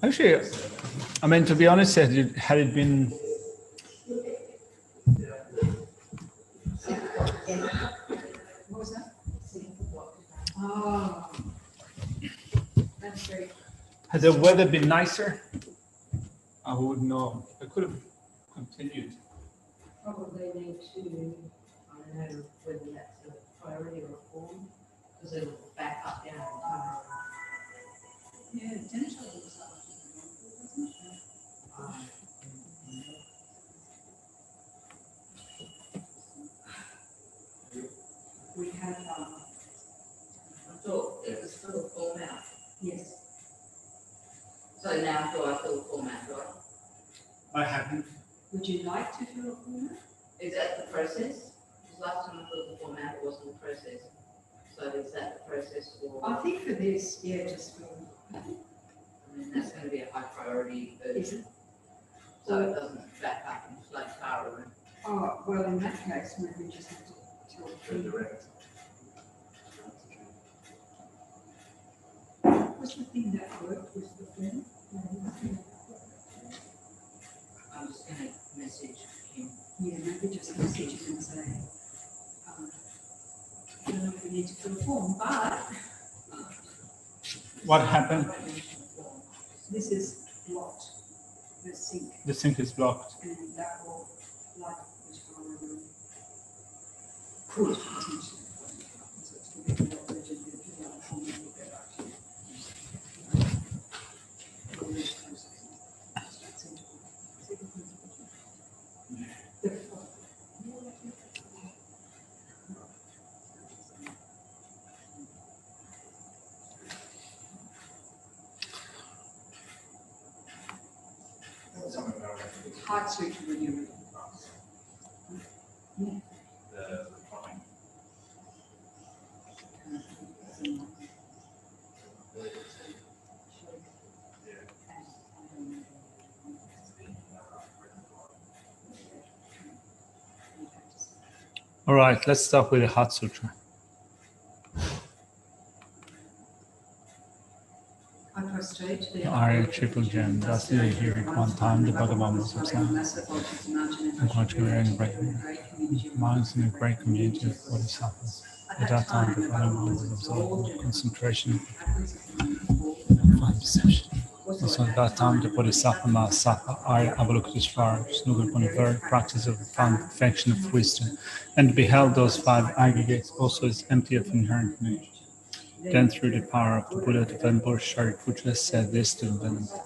Actually, I mean, to be honest, had it been what was that? Oh, that's great. had the weather been nicer, I would know. I could have continued. Probably need to, I don't know whether that's a priority or a form, because it'll back up down and come around. Yeah, tennis looks like doesn't it? We had, I thought it was still a form out. yes. So now do I fill a form out, right? I haven't. Would you like to fill a form? Is that the process? Because last time I filled the form out, it wasn't the process. So is that the process or? I think for this, yeah, just fill. I mean, that's going to be a high priority Is urgent. it? So it doesn't back up and flood far around. Oh, well, in that case, maybe we just have to tell the direct. what's the thing that worked with the friend? I'm just going to message him. Yeah, maybe just message him and say, I don't know if we need to fill a form, but What happened? this is blocked, the sink, The sink is blocked. and that will, like, which could potentially. So it's a bit more urgent if you want a form, we'll get back to you. Heart suture when you're ready. Yeah. The plumbing. All right, let's start with the Heart Sutra. I prostrate to the Arya Triple Gem, thus did I hear it one time, the Bhagavan was observed, and contributing breaking minds in a great community of Bodhisattvas. At that time, the Bhagavan was observed in concentration and fine perception. Also at that time, the Bodhisattva Mahasatva Arya Avalokiteshvara stood upon the very practice of the found perfection of wisdom, and beheld those five aggregates also as empty of inherent nature. Then, through the power of the Buddha, the Venerable Shariputra said this to the Venerable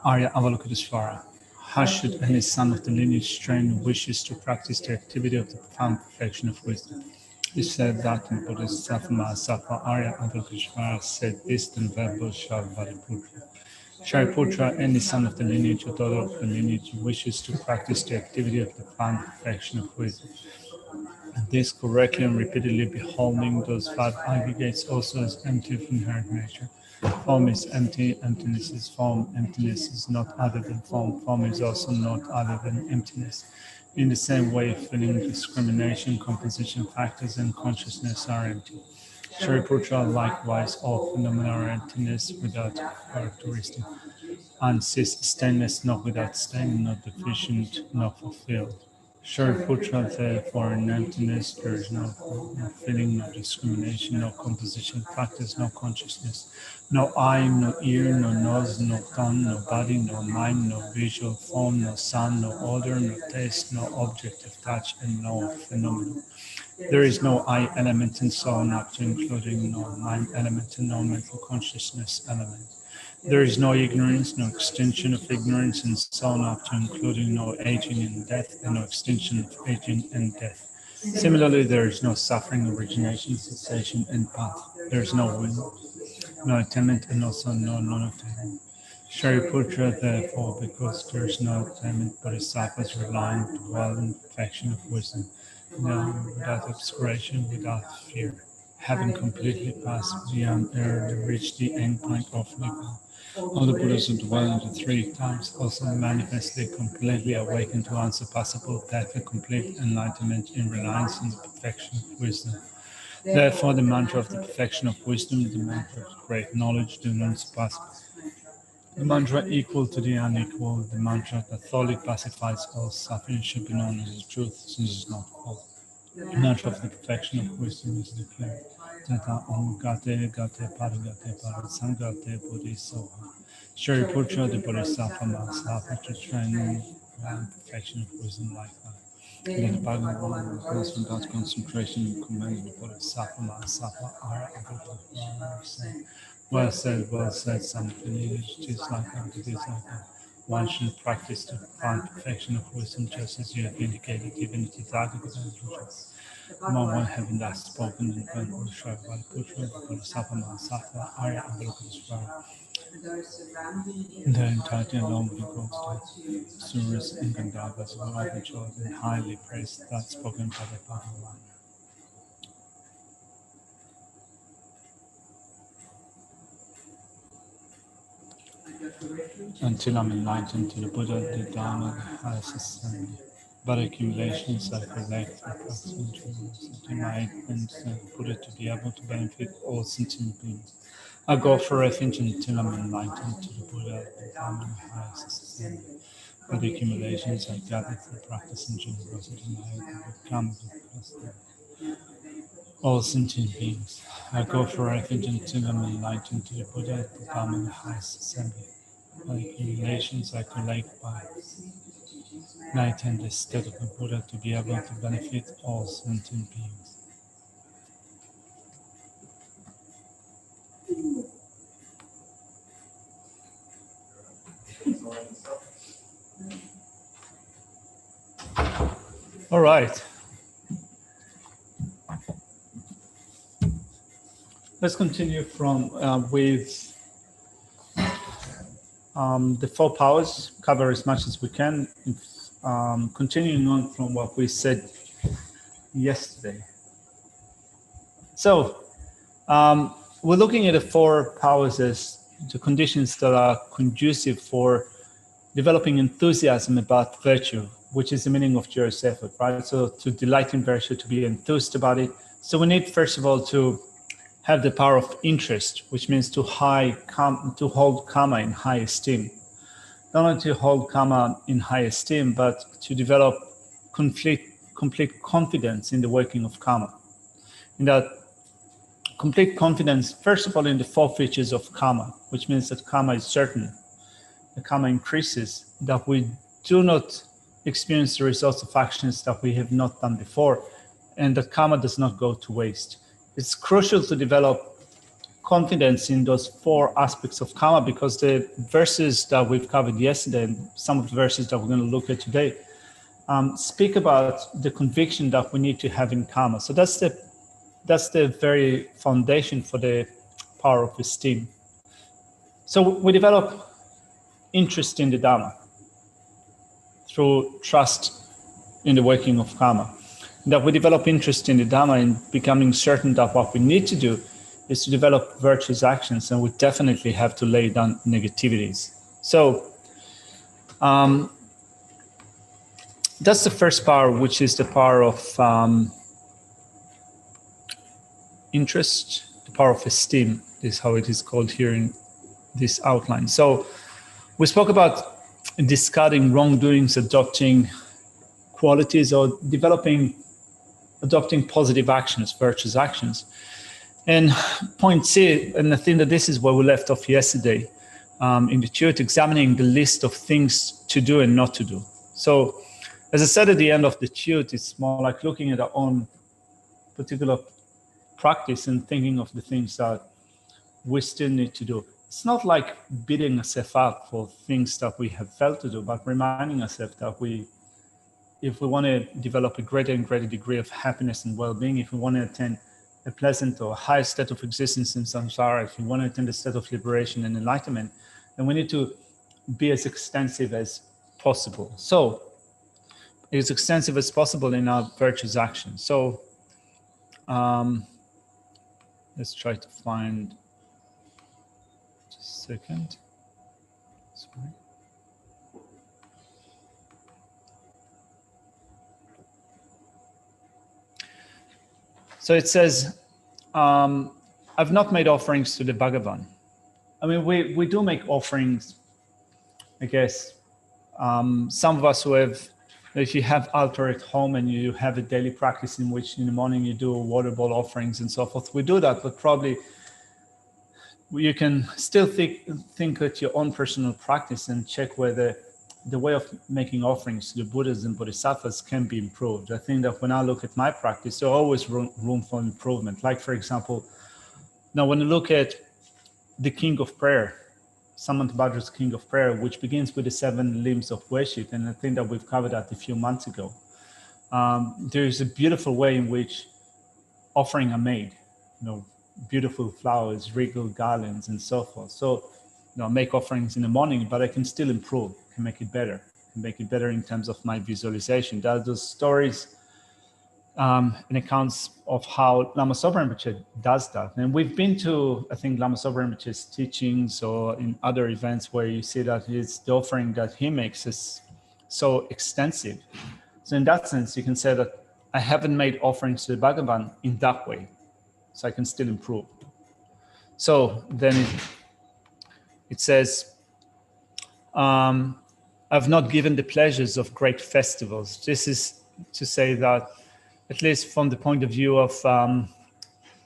Arya Avalokiteshvara: how should any son of the lineage strain who wishes to practice the activity of the profound perfection of wisdom? He said that in Bodhisattva Mahasatva Arya Avalokiteshvara said this to the Venerable Shariputra. Shariputra, any son of the lineage or daughter of the lineage who wishes to practice the activity of the profound perfection of wisdom. And this correctly and repeatedly beholding those five aggregates also as empty of inherent nature. Form is empty, emptiness is form, emptiness is not other than form, form is also not other than emptiness. In the same way, feeling, discrimination, composition factors, and consciousness are empty. Shariputra, likewise, all phenomena are emptiness without characteristic, unceased stainless, not without stain, not deficient, not fulfilled. Shariputra, therefore, in emptiness there is no feeling, no discrimination, no composition factors, no consciousness, no eye, no ear, no nose, no tongue, no body, no mind, no visual form, no sound, no odor, no taste, no object of touch, and no phenomenon. There is no I element and so on up to including no mind element and no mental consciousness element. There is no ignorance, no extinction of ignorance, and so on up to including no aging and death, and no extinction of aging and death. Similarly, there is no suffering, origination, cessation, and path. There is no will, no attainment, and also no non-attainment. Shariputra, therefore, because there is no attainment, Bodhisattvas rely on the dwell in perfection of wisdom, without obscuration, without fear, having completely passed beyond error to reach the end point of Nibbana. All the Buddhas who dwell in the three times also manifestly completely awakened to unsurpassable perfect complete enlightenment in reliance on the perfection of wisdom. Therefore, the mantra of the perfection of wisdom, the mantra of great knowledge, the unsurpassable, the mantra equal to the unequal, the mantra that thoroughly pacifies all suffering should be known as the truth, since it is not false. The mantra of the perfection of wisdom is declared. Tata Om Gate Gate Paragate Parasangate Bodhisattva. Shariputra, the Bodhisattva Mahasattva, to train in perfection of wisdom like that. And then the Bhagavad Gita goes from that concentration and commanding the Bodhisattva Mahasattva are well said, something it is like that, it is like that. One should practice to find perfection of wisdom, just as you have indicated, even if it's articles and teachers. One having thus spoken, and when Bodhisattva Putra, Bodhisattva Mahasattva, Arya Avalokiteshvara, the entirety along with the ghost Suras and Gandharvas were overjoyed and highly praised that spoken by the Bhagavan. Until I'm enlightened to the Buddha, the Dharma, the highest ascended. But accumulations I collect through practice and truths to my and Buddha to be able to benefit all sentient beings. I go for refuge until I'm enlightened to the Buddha, the Dharma, the highest ascended. But the accumulations I gather through practice and generosity might become all sentient beings. I go for refuge until I'm enlightened to the Buddha, the Dharma, the highest ascended. By the accumulations I collect by night and the state of the Buddha to be able to benefit all sentient beings. All right. Let's continue from with the 4 powers, cover as much as we can, continuing on from what we said yesterday. So we're looking at the 4 powers as the conditions that are conducive for developing enthusiasm about virtue, which is the meaning of joyous effort, right? So to delight in virtue, to be enthused about it. So we need, first of all, to have the power of interest, which means to hold karma in high esteem. Not only to hold karma in high esteem, but to develop complete confidence in the working of karma. In that complete confidence, first of all, in the 4 features of karma, which means that karma is certain, the karma increases, that we do not experience the results of actions that we have not done before, and that karma does not go to waste. It's crucial to develop confidence in those 4 aspects of karma, because the verses that we've covered yesterday and some of the verses that we're going to look at today speak about the conviction that we need to have in karma. So that's the very foundation for the power of esteem. So we develop interest in the Dharma through trust in the working of karma. That we develop interest in the Dharma and becoming certain that what we need to do is to develop virtuous actions, and we definitely have to lay down negativities. So that's the first power, which is the power of interest, the power of esteem is how it is called here in this outline. So we spoke about discarding wrongdoings, adopting qualities, or adopting positive actions, virtuous actions. And point C, and I think that this is where we left off yesterday in the Chut, examining the list of things to do and not to do. So as I said at the end of the Chut, it's more like looking at our own particular practice and thinking of the things that we still need to do. It's not like beating ourselves up for things that we have failed to do, but reminding ourselves that if we want to develop a greater and greater degree of happiness and well-being, if we want to attain a pleasant or high state of existence in samsara, if we want to attain a state of liberation and enlightenment, then we need to be as extensive as possible. So, as extensive as possible in our virtuous action. So, let's try to find, just a second. So it says, I've not made offerings to the Bhagavan. I mean, we do make offerings, I guess. Some of us who have, if you have altar at home and you have a daily practice in which in the morning you do water bowl offerings and so forth, we do that, but probably you can still think at your own personal practice and check whether the way of making offerings to the Buddhas and Bodhisattvas can be improved. I think that when I look at my practice, there's always room for improvement. Like, for example, now when you look at the King of Prayer, Samantabhadra's King of Prayer, which begins with the 7 limbs of worship, and I think that we've covered that a few months ago. There is a beautiful way in which offerings are made, beautiful flowers, regal garlands, and so forth. So, I make offerings in the morning, but I can still improve, can make it better, in terms of my visualization. There are those stories and accounts of how Lama Zopa Rinpoche does that. And we've been to, I think, Lama Zopa Rinpoche's teachings or in other events where you see that the offering that he makes is so extensive. So in that sense, you can say that I haven't made offerings to the Bhagavan in that way, so I can still improve. So then it says, I've not given the pleasures of great festivals. This is to say that, at least from the point of view of,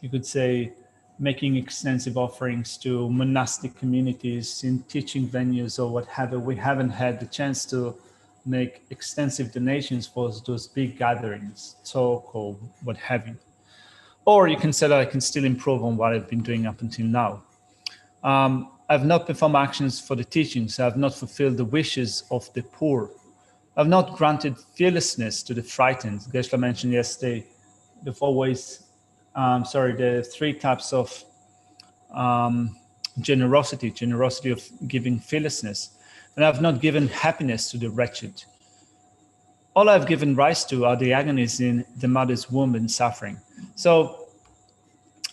you could say, making extensive offerings to monastic communities in teaching venues or what have you, we haven't had the chance to make extensive donations for those big gatherings, talk or what have you. Or you can say that I can still improve on what I've been doing up until now. I've not performed actions for the teachings. I've not fulfilled the wishes of the poor. I've not granted fearlessness to the frightened. Geshe-la mentioned yesterday the 4 ways, the 3 types of generosity of giving fearlessness. And I've not given happiness to the wretched. All I've given rise to are the agonies in the mother's womb and suffering. So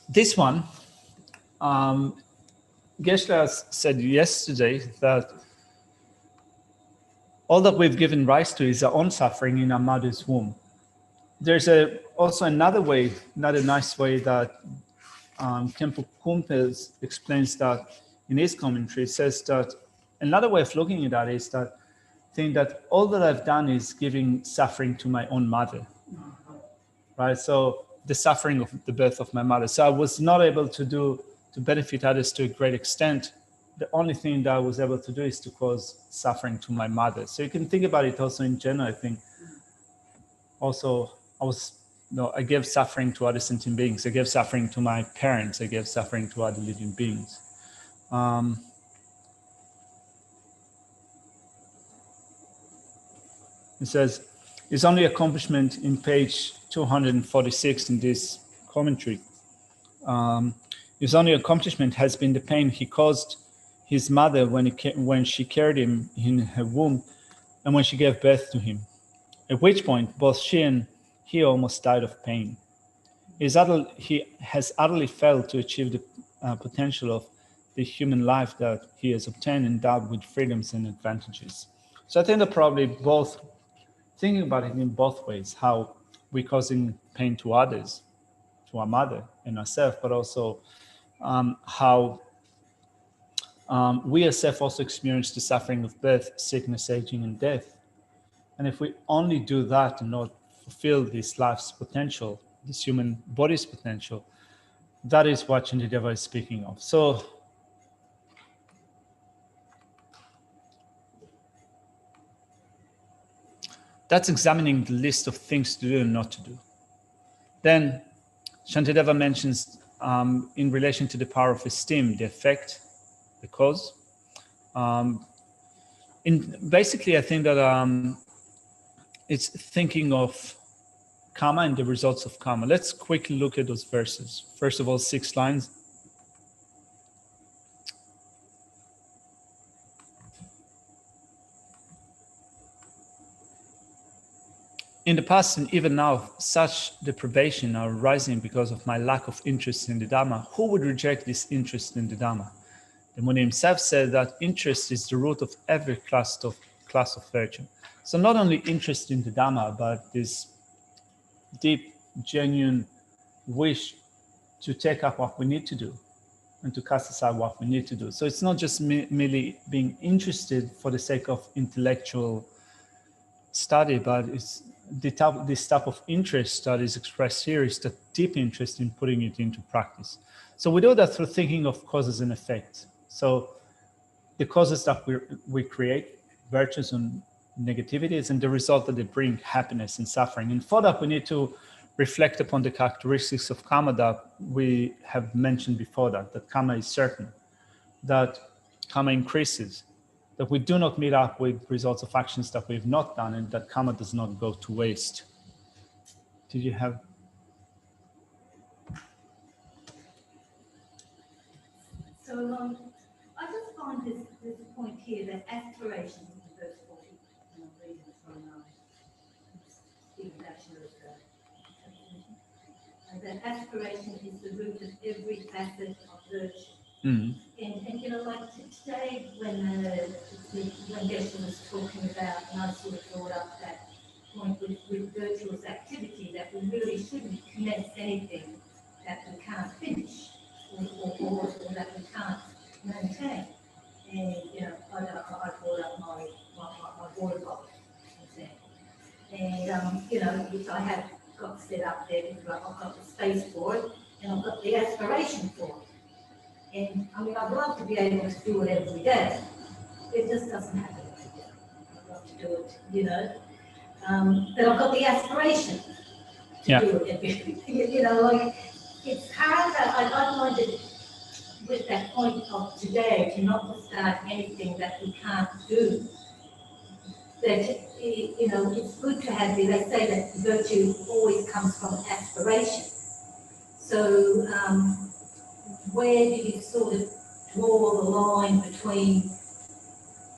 this one, Geshe-la said yesterday that all that we've given rise to is our own suffering in our mother's womb. There's also another way, another nice way that Khenpo Kumpel explains that in his commentary. It says that another way of looking at that is that think that all that I've done is giving suffering to my own mother, right? So the suffering of the birth of my mother. So I was not able to benefit others to a great extent. The only thing that I was able to do is to cause suffering to my mother. So you can think about it also in general. I think also I gave suffering to other sentient beings. I gave suffering to my parents. I gave suffering to other living beings. It says, his only accomplishment in page 246 in this commentary, his only accomplishment has been the pain he caused his mother when she carried him in her womb and when she gave birth to him, at which point both she and he almost died of pain. He has utterly failed to achieve the potential of the human life that he has obtained, endowed with freedoms and advantages. So I think that probably both, thinking about it in both ways, how we're causing pain to others, to our mother and ourselves, but also how we ourselves also experience the suffering of birth, sickness, aging, and death. And if we only do that and not fulfill this life's potential, this human body's potential, that is what Shantideva is speaking of. So that's examining the list of things to do and not to do. Then Shantideva mentions in relation to the power of esteem, the effect, the cause. Basically, I think that it's thinking of karma and the results of karma. Let's quickly look at those verses. First of all, 6 lines. In the past and even now, such deprivation are arising because of my lack of interest in the Dhamma. Who would reject this interest in the Dhamma? The Muni himself said that interest is the root of every class of virtue. So not only interest in the Dhamma, but this deep, genuine wish to take up what we need to do and to cast aside what we need to do. So it's not just merely being interested for the sake of intellectual study, but it's this type of interest that is expressed here is the deep interest in putting it into practice. So we do that through thinking of causes and effects. So the causes that we create, virtues and negativities, and the result that they bring happiness and suffering. And for that, we need to reflect upon the characteristics of karma that we have mentioned before, that karma is certain, that karma increases, that we do not meet up with results of actions that we've not done, and that karma does not go to waste. Did you have? So I just find this point here that aspiration in verse 40, and I'm reading from Stephen Batchelor's that aspiration is the root of every facet of virtue. Mm. And you know, like today when Geshe was talking about, and I sort of brought up that point with virtuous activity, that we really shouldn't commence anything that we can't finish or that we can't maintain. And you know, I brought up my water bottle example, and you know, which I have got set up there because I've got the space for it and I've got the aspiration for it. And I mean, I'd love to be able to do it every day. It just doesn't happen every day. I'd love to do it, you know. But I've got the aspiration to do it every day. You know, like it's hard. I find it with that point of today to not to start anything that we can't do. That you know, it's good to have the. They say that virtue always comes from aspiration. So. Where do you sort of draw the line between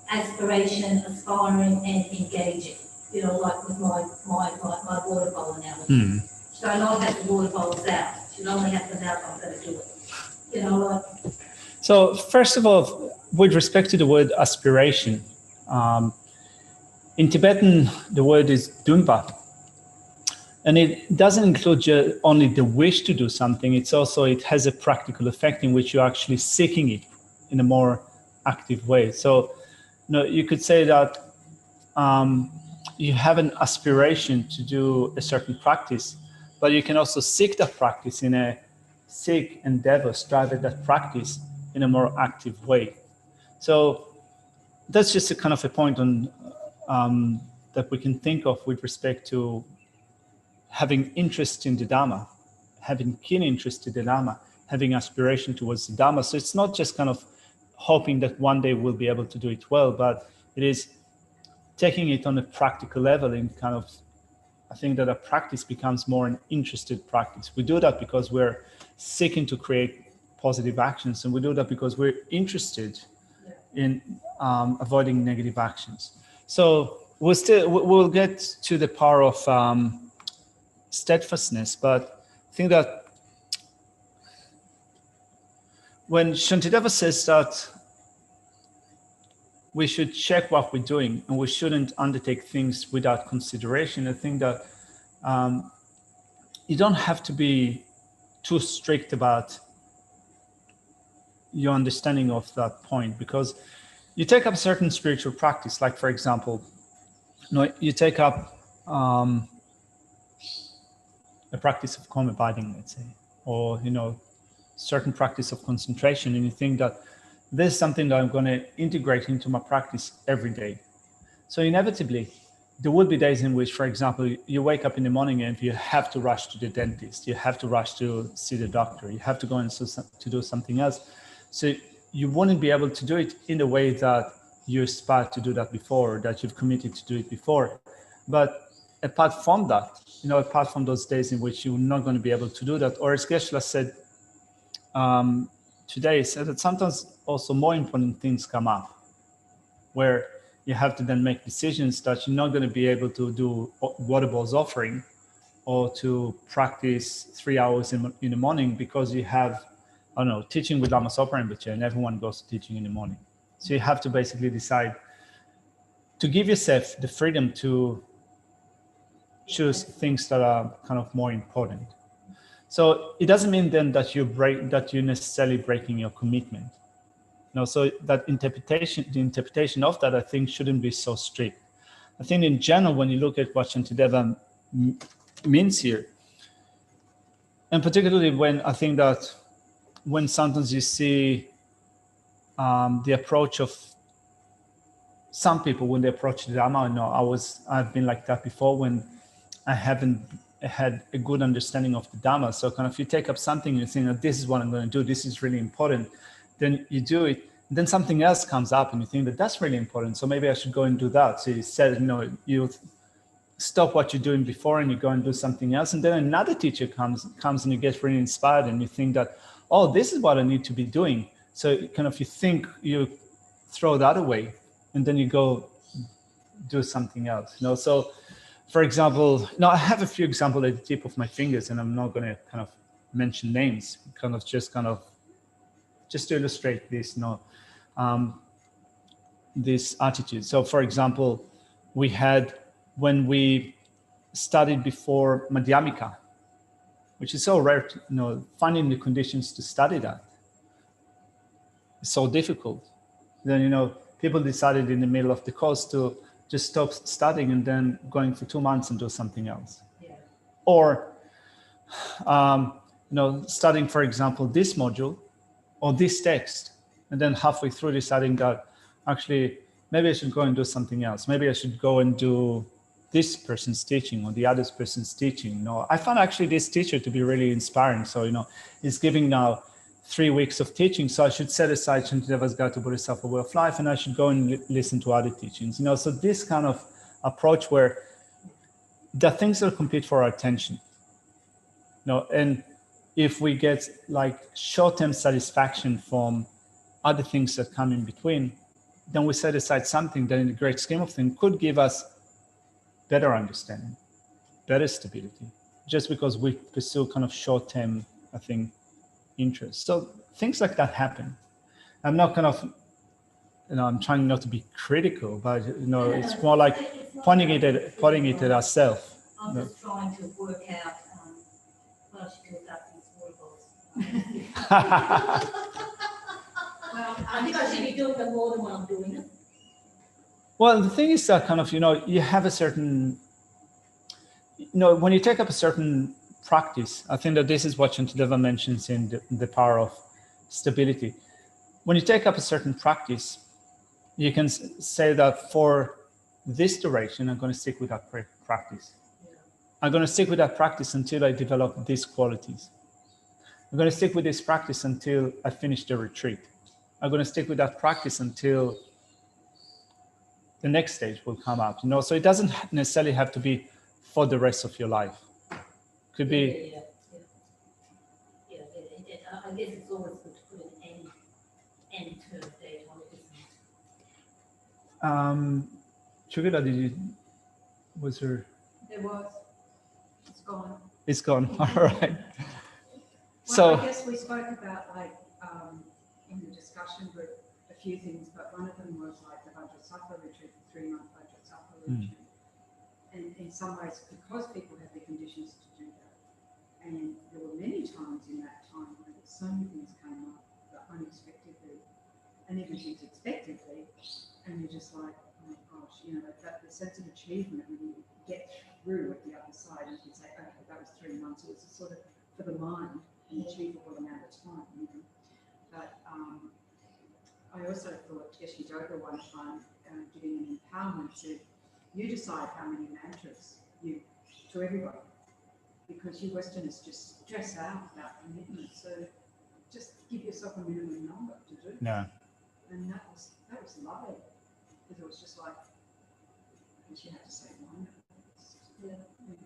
aspiration, aspiring, and engaging? You know, like with my water bowl analogy. Mm. So I not have the water bowls out. Should only have them out. I'm going to do it. You know, like. So first of all, with respect to the word aspiration, in Tibetan the word is dunpa. And it doesn't include only the wish to do something. It has a practical effect in which you're actually seeking it in a more active way. So, you know, you could say that you have an aspiration to do a certain practice, but you can also seek that practice strive at that practice in a more active way. So that's just a kind of a point on that we can think of with respect to having interest in the Dhamma, having keen interest in the Dhamma, having aspiration towards the Dhamma. So it's not just kind of hoping that one day we'll be able to do it well, but it is taking it on a practical level and kind of, I think that a practice becomes more an interested practice. We do that because we're seeking to create positive actions, and we do that because we're interested in avoiding negative actions. So we'll get to the power of steadfastness, but I think that when Shantideva says that we should check what we're doing and we shouldn't undertake things without consideration, I think that you don't have to be too strict about your understanding of that point, because you take up a certain spiritual practice, like for example, you take up a practice of calm abiding, let's say, or certain practice of concentration, and you think that this is something that I'm going to integrate into my practice every day. So inevitably, there will be days in which, for example, you wake up in the morning and you have to rush to the dentist, you have to rush to see the doctor, you have to go and to do something else. So you wouldn't be able to do it in the way that you aspired to do that before, that you've committed to do it before. But apart from that, apart from those days in which you're not going to be able to do that, or as Geshe said today, said that sometimes also more important things come up where you have to then make decisions that you're not going to be able to do water bowls offering or to practice 3 hours in the morning because you have, I don't know, teaching with Lama Zopa Rinpoche, and everyone goes to teaching in the morning. So you have to basically decide to give yourself the freedom to choose things that are kind of more important. So it doesn't mean then that you're necessarily breaking your commitment. No, so that the interpretation of that, I think, shouldn't be so strict. I think in general, when you look at what Shantideva means here, and particularly when I think that when sometimes you see the approach of some people when they approach the Dharma, I've been like that before when I haven't had a good understanding of the Dharma. So kind of if you take up something, you think that this is what I'm going to do, this is really important, then you do it. Then something else comes up and you think that that's really important. So maybe I should go and do that. So you said, you stop what you're doing before and you go and do something else. And then another teacher comes and you get really inspired and you think that, oh, this is what I need to be doing. So kind of you think you throw that away and then you go do something else. So for example, I have a few examples at the tip of my fingers and I'm not going to kind of mention names, just to illustrate this, this attitude. So for example, we had, when we studied before Madhyamika, which is so rare, finding the conditions to study that is so difficult. Then, people decided in the middle of the course to just stop studying and then going for 2 months and do something else. Yeah. Or, studying, for example, this module or this text, and then halfway through deciding that actually maybe I should go and do something else. Maybe I should go and do this person's teaching or the other person's teaching. I found actually this teacher to be really inspiring. So, he's giving now 3 weeks of teaching. So I should set aside Shantideva's Guide to Bodhisattva Way of Life and I should go and listen to other teachings. So this kind of approach where the things that compete for our attention. And if we get like short-term satisfaction from other things that come in between, then we set aside something that in the great scheme of things could give us better understanding, better stability, just because we pursue kind of short-term, I think, interest. So things like that happen. I'm not kind of, I'm trying not to be critical, but it's more like pointing it at ourselves. I'm just trying to work out how she could up these water bottles. Well, I think I should be doing them more than what I'm doing it. Well, the thing is that kind of, you have a certain, when you take up a certain practice, I think that this is what Shantideva mentions in the power of stability. When you take up a certain practice, you can say that for this duration, I'm going to stick with that practice. Yeah. I'm going to stick with that practice until I develop these qualities. I'm going to stick with this practice until I finish the retreat. I'm going to stick with that practice until the next stage will come up. So it doesn't necessarily have to be for the rest of your life. Could be. Yeah. I guess it's always good to put an end to the date on it. Chugida, was there? There was. It's gone. It's gone. All right. Well, I guess we spoke about in the discussion group a few things, but one of them was like the Bodhisattva retreat, the 3-month Bodhisattva retreat. And in some ways, because people have the conditions to do that, and there were many times in that time when so many things came up that unexpectedly, and even things expectedly, and you're just like, oh my gosh, that the sense of achievement when you get through at the other side, you can say, okay, that was 3 months. It was a sort of, for the mind, an achievable amount of time. But I also thought Teshi Doga one time, giving an empowerment, said, you decide how many mantras to everybody, because you Westerners just stress out about commitment. So just give yourself a minimum number to do. Yeah. And that was lovely, because it was just like, because you had to say one. Yeah.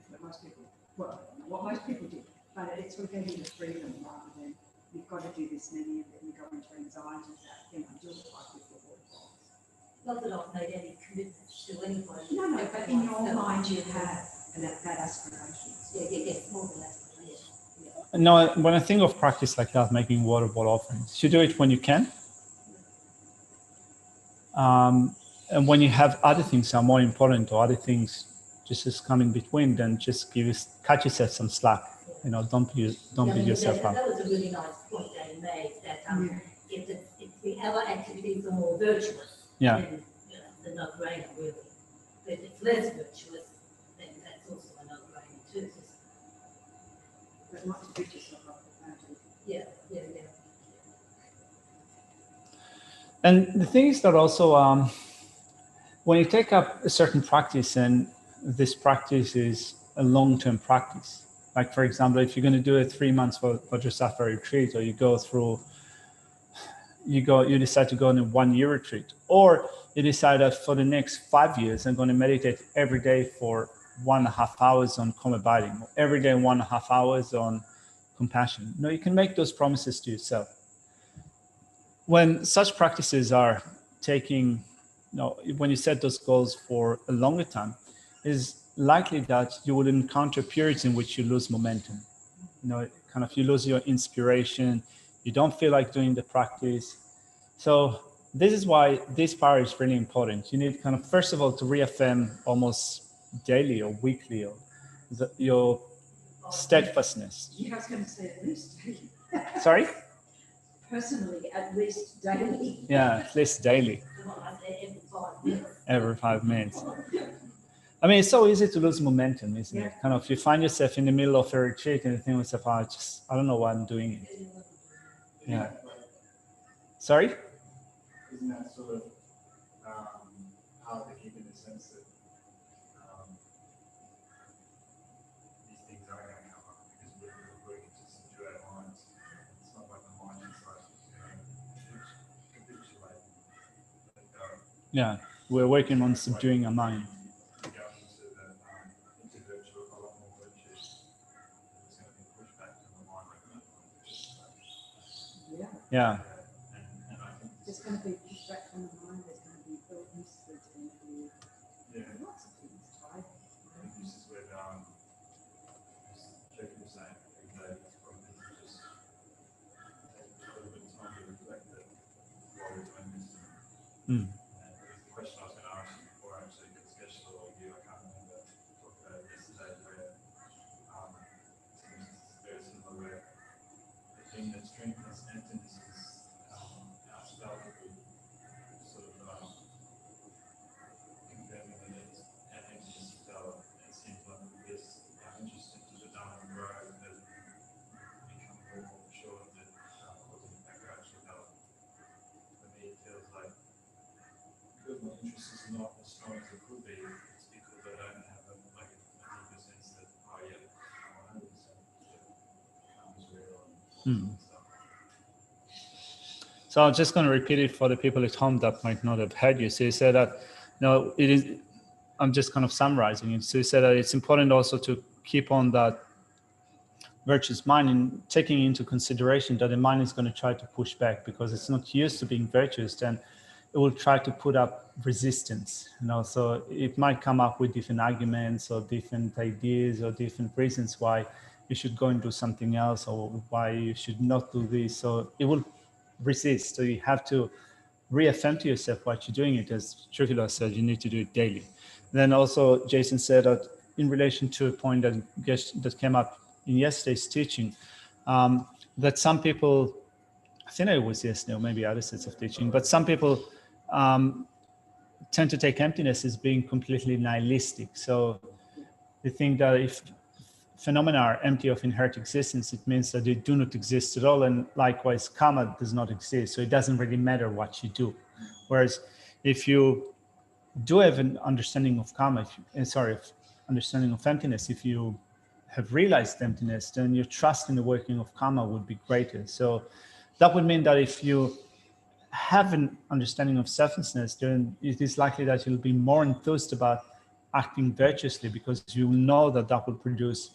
But most people, well, what most people did, but it's sort of giving you the freedom rather than you've got to do this many, and then you go into anxiety that, do it like before waterfalls. Not that I've made any commitments to anybody. No, but in your mind you have that aspiration. Yeah, more than aspiration. Yeah. No, when I think of practice like that, making water bottle offerings, you do it when you can. And when you have other things that are more important or other things just come in between, then just cut yourself some slack. Yeah. You know, don't beat yourself up. That was a really nice point they made, that if the other activities are more virtuous, Yeah. then the no-brainer really. But if it's less virtuous, then that's also a no-brainer too. But not to beat yourself up about it. Yeah. And the thing is that also, when you take up a certain practice and this practice is a long-term practice, like for example, if you're going to do a 3 months Bodhisattva retreat, or you decide to go on a 1 year retreat, or you decide that for the next 5 years, I'm going to meditate every day for 1.5 hours on calm abiding, or every day 1.5 hours on compassion. You can make those promises to yourself. When such practices are taking, when you set those goals for a longer time, it's likely that you will encounter periods in which you lose momentum. You lose your inspiration, you don't feel like doing the practice. So this is why this part is really important. You need first of all to reaffirm almost daily or weekly your steadfastness. Yeah, I was going to say at least daily. Sorry? Personally, at least daily. Yeah, at least daily. Every 5 minutes. I mean, it's so easy to lose momentum, isn't it? You find yourself in the middle of a retreat and you think to yourself, I don't know why I'm doing it. Yeah. Sorry? Isn't that sort of hard to keep in the sense that these things are going to come up because we're working to subdue our minds. It's not like the mind is like capitulate. Yeah, we're working on subduing our mind. Into virtue, a lot more virtue. There's going to be pushback to the mind like that. Yeah. And I think There's going to be pushback from the mind, there's going to be illness, there's going to be lots of things, right? I think this is where Jacob was saying every day it's probably just take a little bit of time to reflect that while we're doing this. And the question I was going to ask you before I actually get scheduled or you, I can't remember, talked about it yesterday where very similar where the thing that strengthens emptiness is our spell that we sort of confirming that it's an emptiness spell. It seems like this our interest into the Dharma and grow that become more sure that causing impact are actually valid. For me, it feels like because my interest is not as strong as it could be, it's because I don't have a deeper sense that, I'm 100% becomes real and stuff. So I'm just going to repeat it for the people at home that might not have heard you. So you said that, it is, I'm just summarizing it. So you said that it's important also to keep on that virtuous mind and taking into consideration that the mind is going to try to push back because it's not used to being virtuous, then it will try to put up resistance. So it might come up with different arguments or different ideas or different reasons why you should go and do something else or why you should not do this. So it will resist. So you have to reaffirm to yourself what you're doing it. As Trikula said, you need to do it daily. Then also Jason said that in relation to a point that came up in yesterday's teaching, that some people, I think it was yesterday or maybe other sets of teaching, but some people tend to take emptiness as being completely nihilistic. So they think that if phenomena are empty of inherent existence, it means that they do not exist at all, and likewise karma does not exist, so it doesn't really matter what you do. Whereas if you do have an understanding of karma, understanding of emptiness, if you have realized emptiness, then your trust in the working of karma would be greater. So that would mean that if you have an understanding of selflessness, then it is likely that you'll be more enthused about acting virtuously because you know that that will produce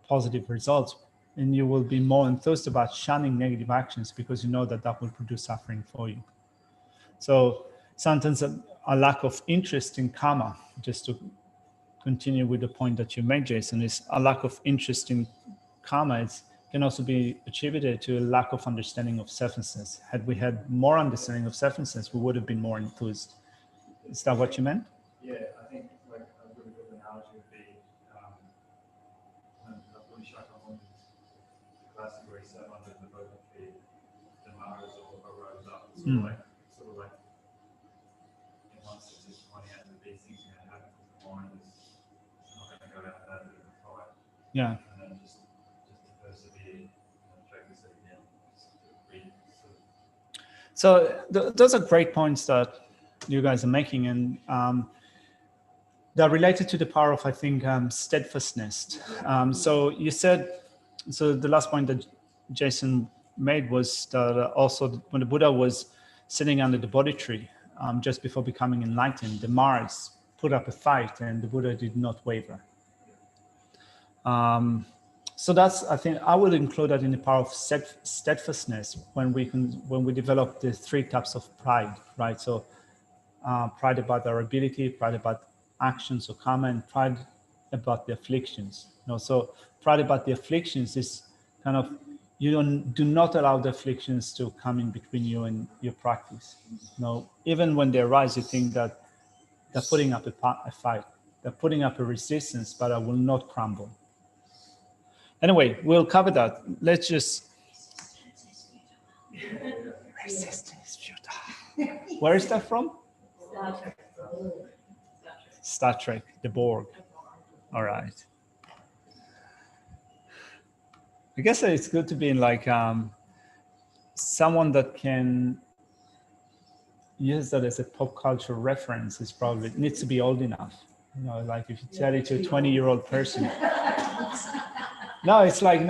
positive results, and you will be more enthused about shunning negative actions because you know that that will produce suffering for you. So sometimes a lack of interest in karma, just to continue with the point that you made, Jason, is a lack of interest in karma can also be attributed to a lack of understanding of selflessness. Had we had more understanding of selflessness, we would have been more enthused. Is that what you meant? Yeah, I think like a really good analogy would be a Bodhisattva classic where he sat under the Bodhi tree, the Maras all arose up. It's sort of like in one sense, it's pointing out that these things are going to happen because the mind is not going to go out that bit of a fight. Yeah. And then just to persevere, focus it again. So those are great points that you guys are making, and they're related to the power of, I think, steadfastness. So you said, so the last point that Jason made was that also when the Buddha was sitting under the Bodhi tree, just before becoming enlightened, the Maras put up a fight and the Buddha did not waver. So that's, I think, I would include that in the power of steadfastness when we develop the 3 types of pride, right? So pride about our ability, pride about actions or karma, and pride about the afflictions. So pride about the afflictions is kind of, you do not allow the afflictions to come in between you and your practice. Even when they arise, you think that they're putting up a fight, they're putting up a resistance, but I will not crumble. Anyway, we'll cover that. Let's just. Resistance futile. Where is that from? Star Trek, the Borg. All right. I guess it's good to be in like someone that can use that as a pop culture reference. Is probably needs to be old enough. Like if you tell it to a 20-year-old person. No, it's like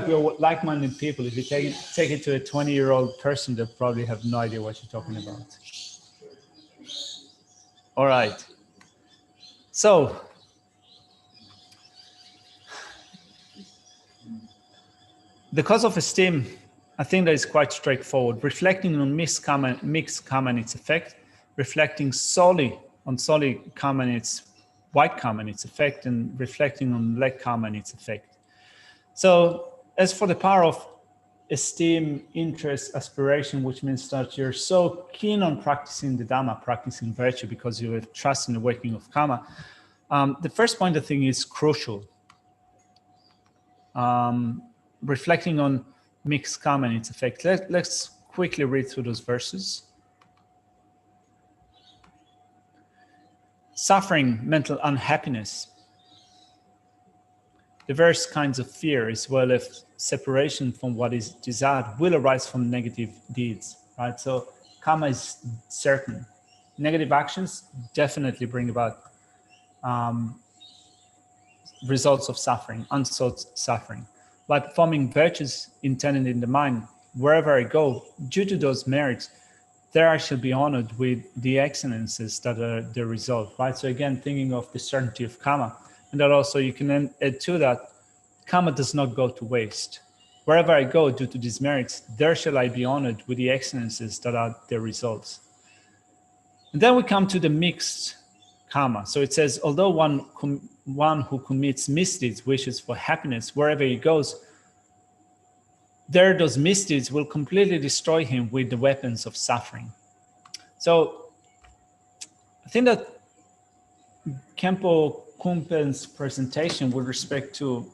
we're like-minded people. If you take it to a 20-year-old person, they'll probably have no idea what you're talking about. All right. So the cause of esteem, I think that is quite straightforward. Reflecting on mixed karma and its effect, reflecting solely on karma and its white karma and its effect, and reflecting on black karma and its effect. So as for the power of esteem, interest, aspiration, which means that you're so keen on practicing the Dhamma, practicing virtue, because you have trust in the working of karma, the first point I think is crucial. Reflecting on mixed karma and its effect. Let's quickly read through those verses. Suffering, mental unhappiness, the various kinds of fear, as well as separation from what is desired, will arise from negative deeds, right? So karma is certain. Negative actions definitely bring about results of suffering, unsought suffering. By performing virtues intended in the mind, wherever I go, due to those merits, there I shall be honored with the excellences that are the result, right? So again, thinking of the certainty of karma, and that also you can add to that, karma does not go to waste. Wherever I go, due to these merits, there shall I be honored with the excellences that are the results. And then we come to the mixed karma. So it says, although one who commits misdeeds wishes for happiness, wherever he goes, there those misdeeds will completely destroy him with the weapons of suffering. So I think that Khenpo Kumpen's presentation with respect to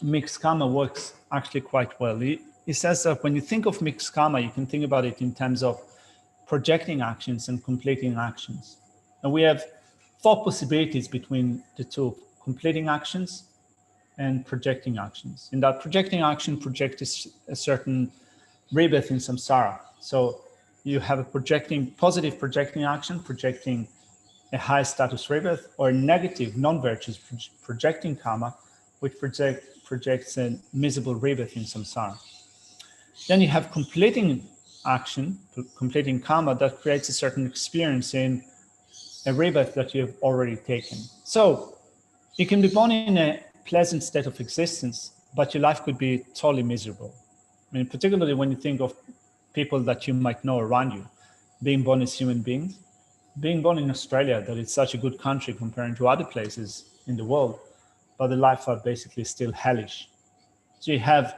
mixed karma works actually quite well. He says that when you think of mixed karma, you can think about it in terms of projecting actions and completing actions. And we have 4 possibilities between the two: completing actions and projecting actions. In that projecting action, projects a certain rebirth in samsara. So you have a positive projecting action, projecting a high status rebirth, or negative non-virtuous projecting karma, which projects a miserable rebirth in samsara. Then you have completing action, completing karma, that creates a certain experience in a rebirth that you have already taken. So you can be born in a pleasant state of existence, but your life could be totally miserable. I mean, particularly when you think of people that you might know around you, being born as human beings, being born in Australia, that it's such a good country comparing to other places in the world, but the life are basically still hellish. So you have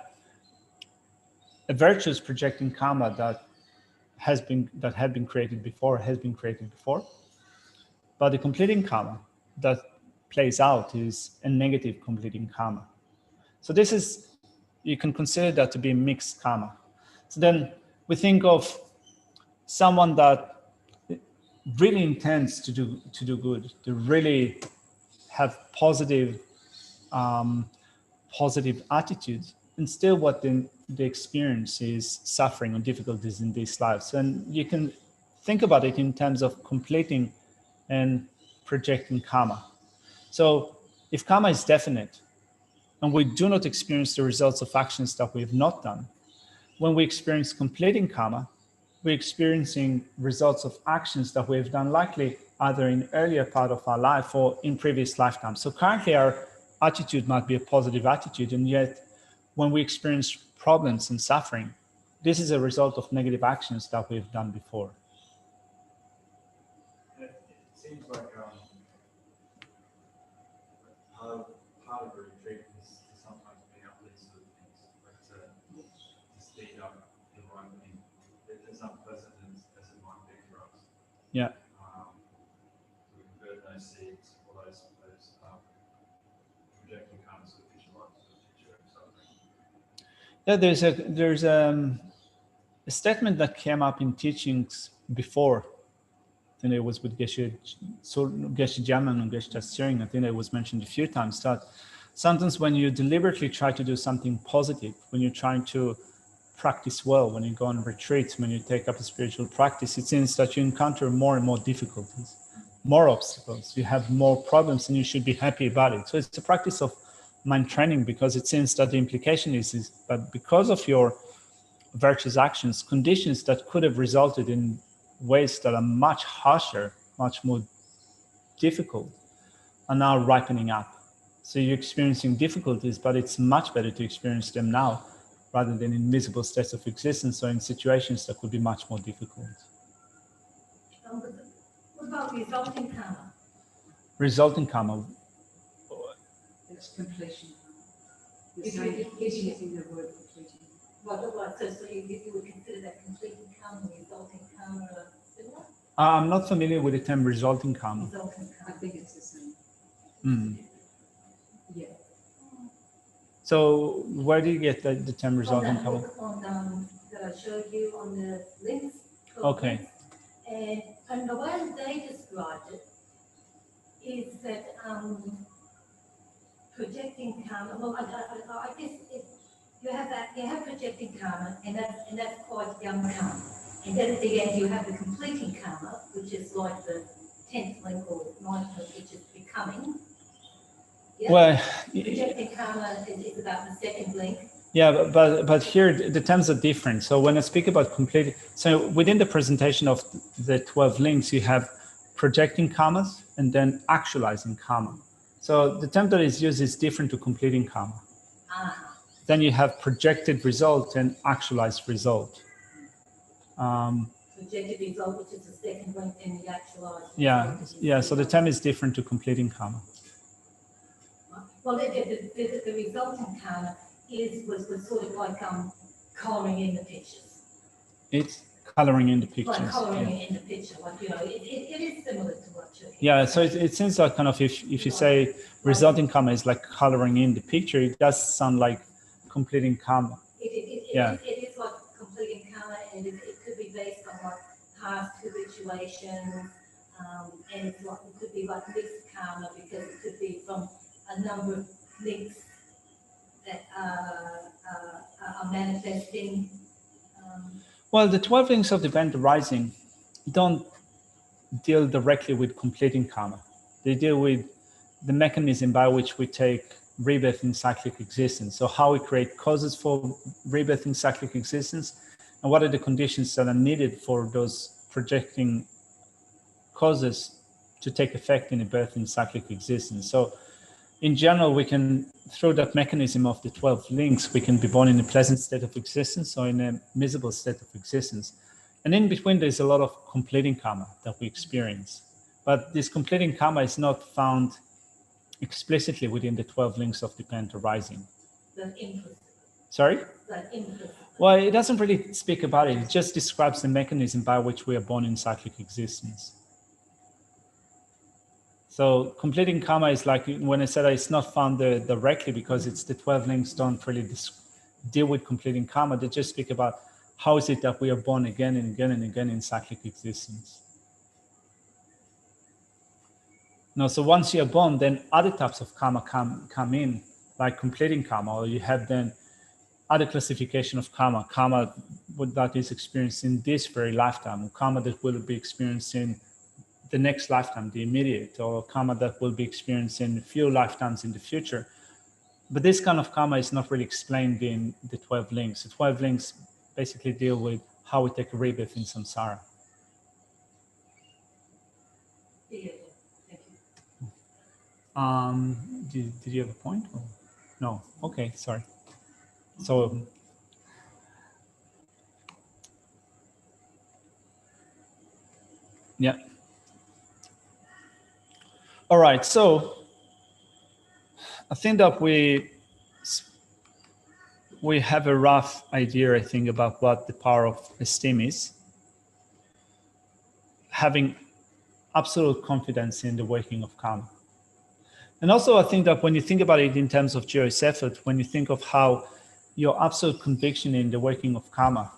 a virtuous projecting karma that had been created before, but the completing karma that plays out is a negative completing karma. So this is you can consider that to be mixed karma. So then we think of someone that really intends to do good, to really have positive attitudes, and still what they experience is suffering or difficulties in these lives. And you can think about it in terms of completing and projecting karma. So if karma is definite and we do not experience the results of actions that we have not done, when we experience completing karma, we're experiencing results of actions that we have done likely either in earlier part of our life or in previous lifetimes. So currently our attitude might be a positive attitude, and yet when we experience problems and suffering, this is a result of negative actions that we've done before. It seems like part of a retreat is to sometimes bring up these sort of things, like to speed up the right thing. There's unpleasant as it might be for us. Yeah. To convert those seeds or those projecting karma to visualize the future of something. Yeah, there's a statement that came up in teachings before. I think it was with Geshe Jaman and Geshe Tseering. I think it was mentioned a few times that sometimes when you deliberately try to do something positive, when you're trying to practice well, when you go on retreats, when you take up a spiritual practice, it seems that you encounter more and more difficulties, more obstacles, you have more problems, and you should be happy about it. So it's a practice of mind training, because it seems that the implication is that because of your virtuous actions, conditions that could have resulted in ways that are much harsher, much more difficult, are now ripening up. So you're experiencing difficulties, but it's much better to experience them now rather than in miserable states of existence or in situations that could be much more difficult. What about resulting karma? Resulting karma. It's completion. He's using the word completing. So you would consider that completing karma, resulting karma similar? I'm not familiar with the term resulting karma. Resulting I karma. think it's the same. Yeah. So where do you get the term resulting karma? That I showed you on the links. Okay. And the way they described it is that projecting karma. Well, I guess you have projecting karma, and that's quite young karma. And then at the end you have the completing karma, which is like the 10th link or 9th link, which is becoming. Yeah? Well, Projecting karma is about the second link. yeah, but here the terms are different. So when I speak about completing, so within the presentation of the 12 links, you have projecting karmas and then actualizing karma. So the term that is used is different to completing karma. Then you have projected result and actualized result. Projected result, which is the second link, and the actualized. Yeah. So the term is different to completing karma. Well, the resulting karma was sort of like colouring in the pictures. It's coloring in the pictures. Like colouring in the picture, like it is similar to what you're. Yeah, so it seems like kind of if you say resulting karma is like coloring in the picture, it does sound like completing karma. It is like completing karma, and it could be based on like past habituations, and it's like it could be like mixed karma, because it could be from a number of links that are manifesting. Well, the 12 links of the event arising don't deal directly with completing karma. They deal with the mechanism by which we take rebirth in cyclic existence. So how we create causes for rebirth in cyclic existence, and what are the conditions that are needed for those projecting causes to take effect in a birth in cyclic existence. So in general, we can, through that mechanism of the 12 links, we can be born in a pleasant state of existence or in a miserable state of existence. And in between, there's a lot of completing karma that we experience. But this completing karma is not found explicitly within the 12 links of the plant arising. Sorry? Well, it doesn't really speak about it. It just describes the mechanism by which we are born in cyclic existence. So completing karma is like when I said it's not found directly, because it's the 12 links don't really deal with completing karma. They just speak about how is it that we are born again and again and again in cyclic existence. Now, so once you're born, then other types of karma come in, like completing karma, or you have then other classification of karma that is experienced in this very lifetime, or karma that will be experienced in the next lifetime, the immediate, or karma that will be experienced in a few lifetimes in the future. But this kind of karma is not really explained in the 12 links. The 12 links basically deal with how we take a rebirth in samsara. Yeah, thank you. Did you have a point? Or? No. Okay, sorry. So yeah. All right. So I think that we have a rough idea, I think, about what the power of esteem is. Having absolute confidence in the working of karma. And also, I think that when you think about it in terms of joyous effort, when you think of how your absolute conviction in the working of karma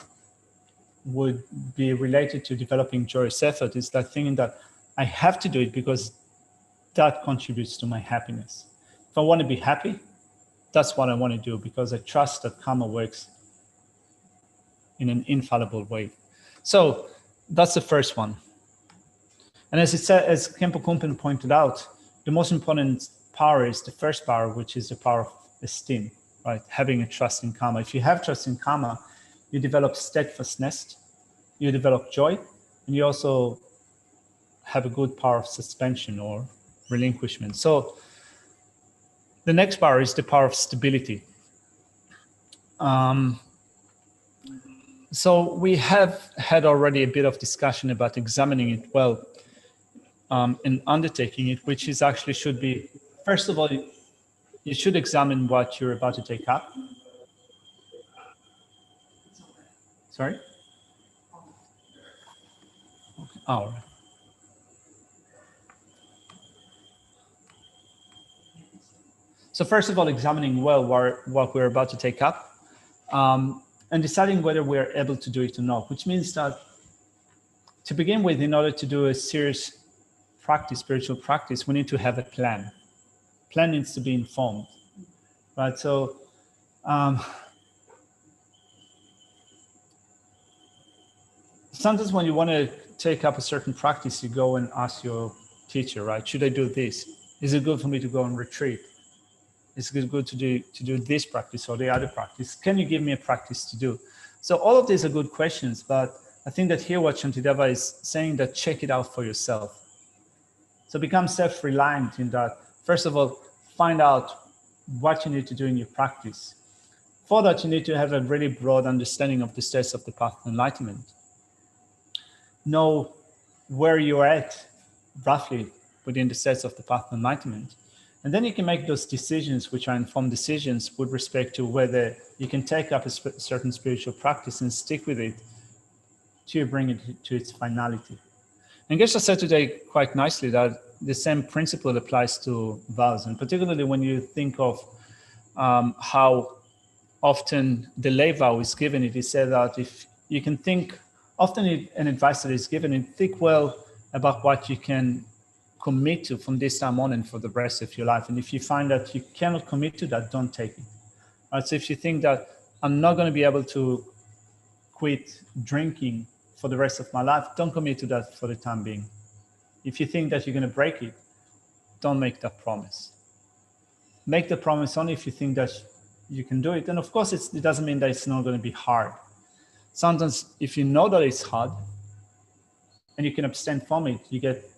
would be related to developing joyous effort, is that thinking that I have to do it because that contributes to my happiness. If I want to be happy, that's what I want to do because I trust that karma works in an infallible way. So that's the first one. And as it said, as Khenpo Kumpen pointed out, the most important power is the first power, which is the power of esteem, right? Having a trust in karma. If you have trust in karma, you develop steadfastness, you develop joy, and you also have a good power of suspension or relinquishment. So the next power is the power of stability. So we have had already a bit of discussion about examining it well and undertaking it, which is actually should be, first of all, you should examine what you're about to take up. Sorry? Okay. Oh, all right. So first of all, examining well what we're about to take up and deciding whether we're able to do it or not, which means that to begin with, in order to do a serious practice, spiritual practice, we need to have a plan. Plan needs to be informed, right? So sometimes when you want to take up a certain practice, you go and ask your teacher, right? Should I do this? Is it good for me to go on retreat? Is it good to do this practice or the other practice? Can you give me a practice to do? So all of these are good questions, but I think that here what Shantideva is saying that check it out for yourself. So become self-reliant in that. First of all, find out what you need to do in your practice. For that, you need to have a really broad understanding of the steps of the path of enlightenment. Know where you're at, roughly, within the steps of the path of enlightenment. And then you can make those decisions, which are informed decisions with respect to whether you can take up a certain spiritual practice and stick with it to bring it to its finality. And Geshe said today quite nicely that the same principle applies to vows, and particularly when you think of how often the lay vow is given, it is said that if you can think, often an advice that is given, and think well about what you can commit to from this time on and for the rest of your life. And if you find that you cannot commit to that, don't take it. Right? So if you think that I'm not going to be able to quit drinking for the rest of my life, don't commit to that for the time being. If you think that you're going to break it, don't make that promise. Make the promise only if you think that you can do it. And of course, it doesn't mean that it's not going to be hard. Sometimes if you know that it's hard and you can abstain from it, you get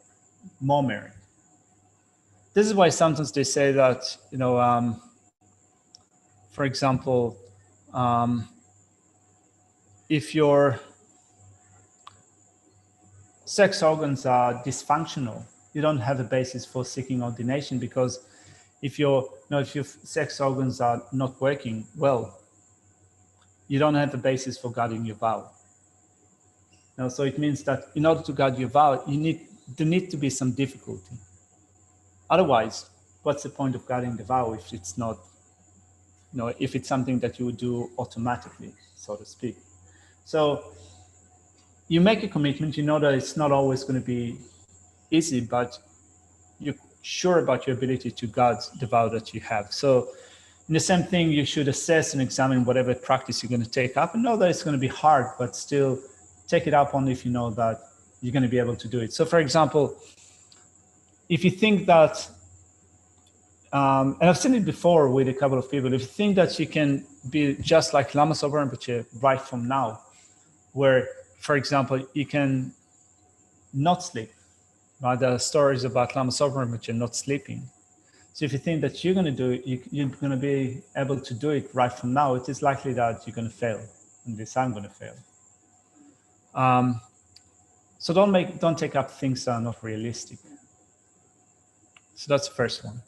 more merit. This is why sometimes they say that, for example, if your sex organs are dysfunctional, you don't have a basis for seeking ordination, because if your sex organs are not working well, you don't have a basis for guarding your vow. So it means that in order to guard your vow, there needs to be some difficulty. Otherwise, what's the point of guarding the vow if it's not if it's something that you would do automatically, so to speak. So you make a commitment, you know that it's not always going to be easy, but you're sure about your ability to guard the vow that you have. So in the same thing, you should assess and examine whatever practice you're going to take up and know that it's going to be hard, but still take it up only if you know that you're going to be able to do it. So for example, if you think that, and I've seen it before with a couple of people, if you think that you can be just like Lama Zopa Rinpoche right from now, where, for example, you can not sleep. Right? There are stories about Lama Zopa Rinpoche not sleeping. So if you think that you're going to do it, you're going to be able to do it right from now, it is likely that you're going to fail, and this I'm going to fail. So don't take up things that are not realistic. So that's the first one.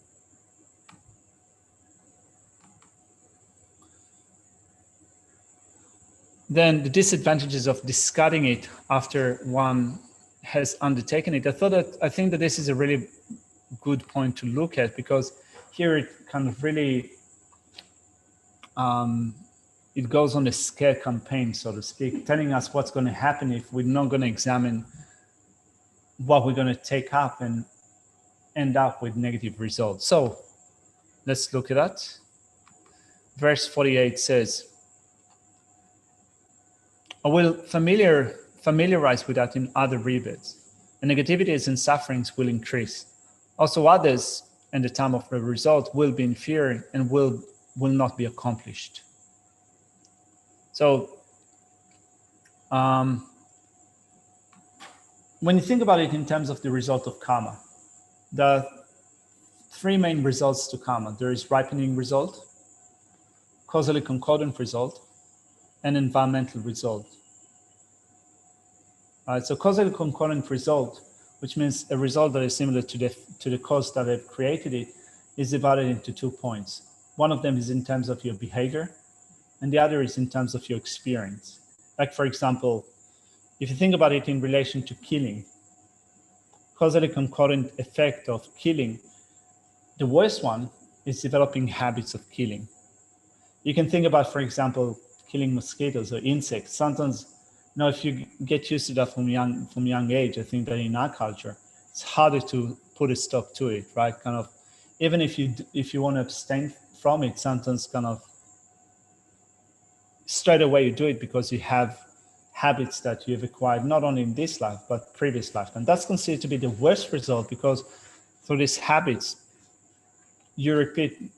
Then the disadvantages of discarding it after one has undertaken it. I think that this is a really good point to look at, because here it kind of really it goes on a scare campaign, so to speak, telling us what's going to happen if we're not going to examine what we're going to take up and end up with negative results. So let's look at that. Verse 48 says, I will familiarize with that in other rebirths, and negativities and sufferings will increase. Also others, and the time of the result will be inferior and will not be accomplished. So when you think about it in terms of the result of karma, there are three main results to karma. There is ripening result, causally concordant result, and environmental result. So causally concordant result, which means a result that is similar to the cause that have created it, is divided into 2 points. One of them is in terms of your behavior, and the other is in terms of your experience. Like, for example, if you think about it in relation to killing, causally concordant effect of killing, the worst one is developing habits of killing. You can think about, for example, killing mosquitoes or insects. Sometimes, if you get used to that from young age, I think that in our culture, it's harder to put a stop to it, right? Kind of, even if you want to abstain from it, sometimes kind of straight away you do it because you have habits that you've acquired not only in this life but previous life, and that's considered to be the worst result, because through these habits you repeat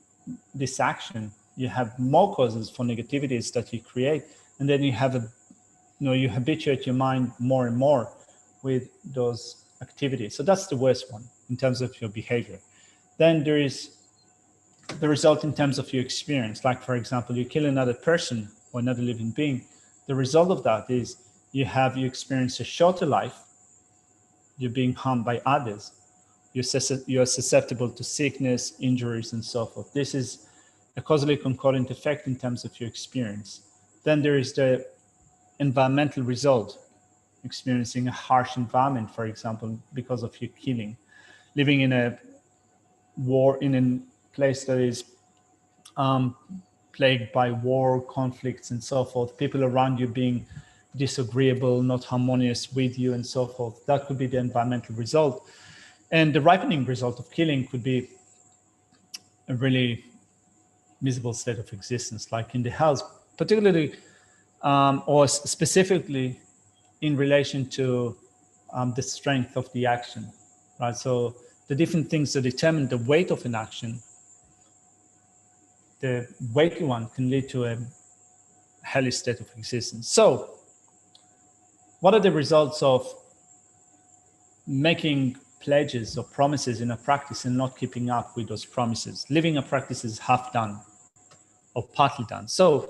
this action, you have more causes for negativities that you create, and then you have you habituate your mind more and more with those activities. So that's the worst one in terms of your behavior. Then there is the result in terms of your experience. Like, for example, you kill another person or another living being. The result of that is you experience a shorter life, you're being harmed by others, you're susceptible to sickness, injuries, and so forth. This is a causally concordant effect in terms of your experience. Then there is the environmental result, experiencing a harsh environment, for example, because of your killing, living in a place that is plagued by war, conflicts, and so forth, people around you being disagreeable, not harmonious with you, and so forth. That could be the environmental result. And the ripening result of killing could be a really miserable state of existence, like in the hells, particularly or specifically in relation to the strength of the action, right? So the different things that determine the weight of an action, the weighty one can lead to a hellish state of existence. So what are the results of making pledges or promises in a practice and not keeping up with those promises? Living a practice is half done or partly done. So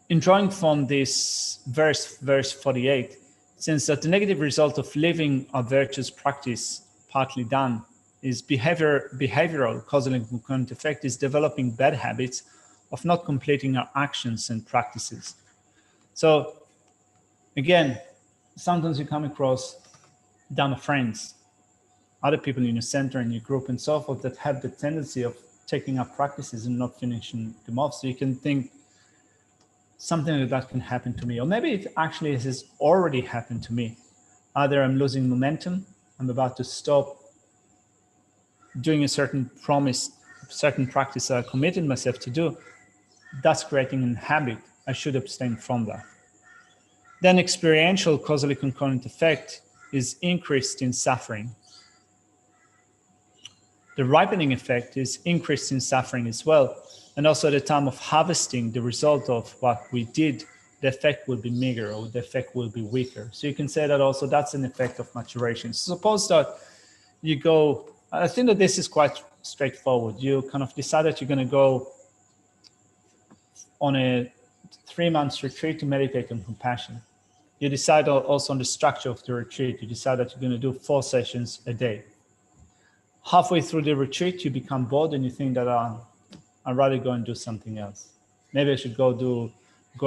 in drawing from this verse 48, since that the negative result of living a virtuous practice partly done is behavioral causal and concurrent effect is developing bad habits of not completing our actions and practices. So again, sometimes you come across Dhamma friends other people in your center and your group and so forth that have the tendency of taking up practices and not finishing them off. So you can think something like that can happen to me, or maybe it actually has already happened to me. Either I'm losing momentum, I'm about to stop doing a certain promise, certain practice I committed myself to do, that's creating a habit. I should abstain from that. Then experiential causally concurrent effect is increased in suffering. The ripening effect is increased in suffering as well. And also at the time of harvesting, the result of what we did, the effect will be meager or the effect will be weaker. So you can say that also that's an effect of maturation. So suppose that you go, I think that this is quite straightforward. You kind of decide that you're going to go on a 3 months retreat to meditate on compassion. You decide also on the structure of the retreat. You decide that you're going to do 4 sessions a day. Halfway through the retreat, you become bored and you think that I'd rather go and do something else. Maybe I should go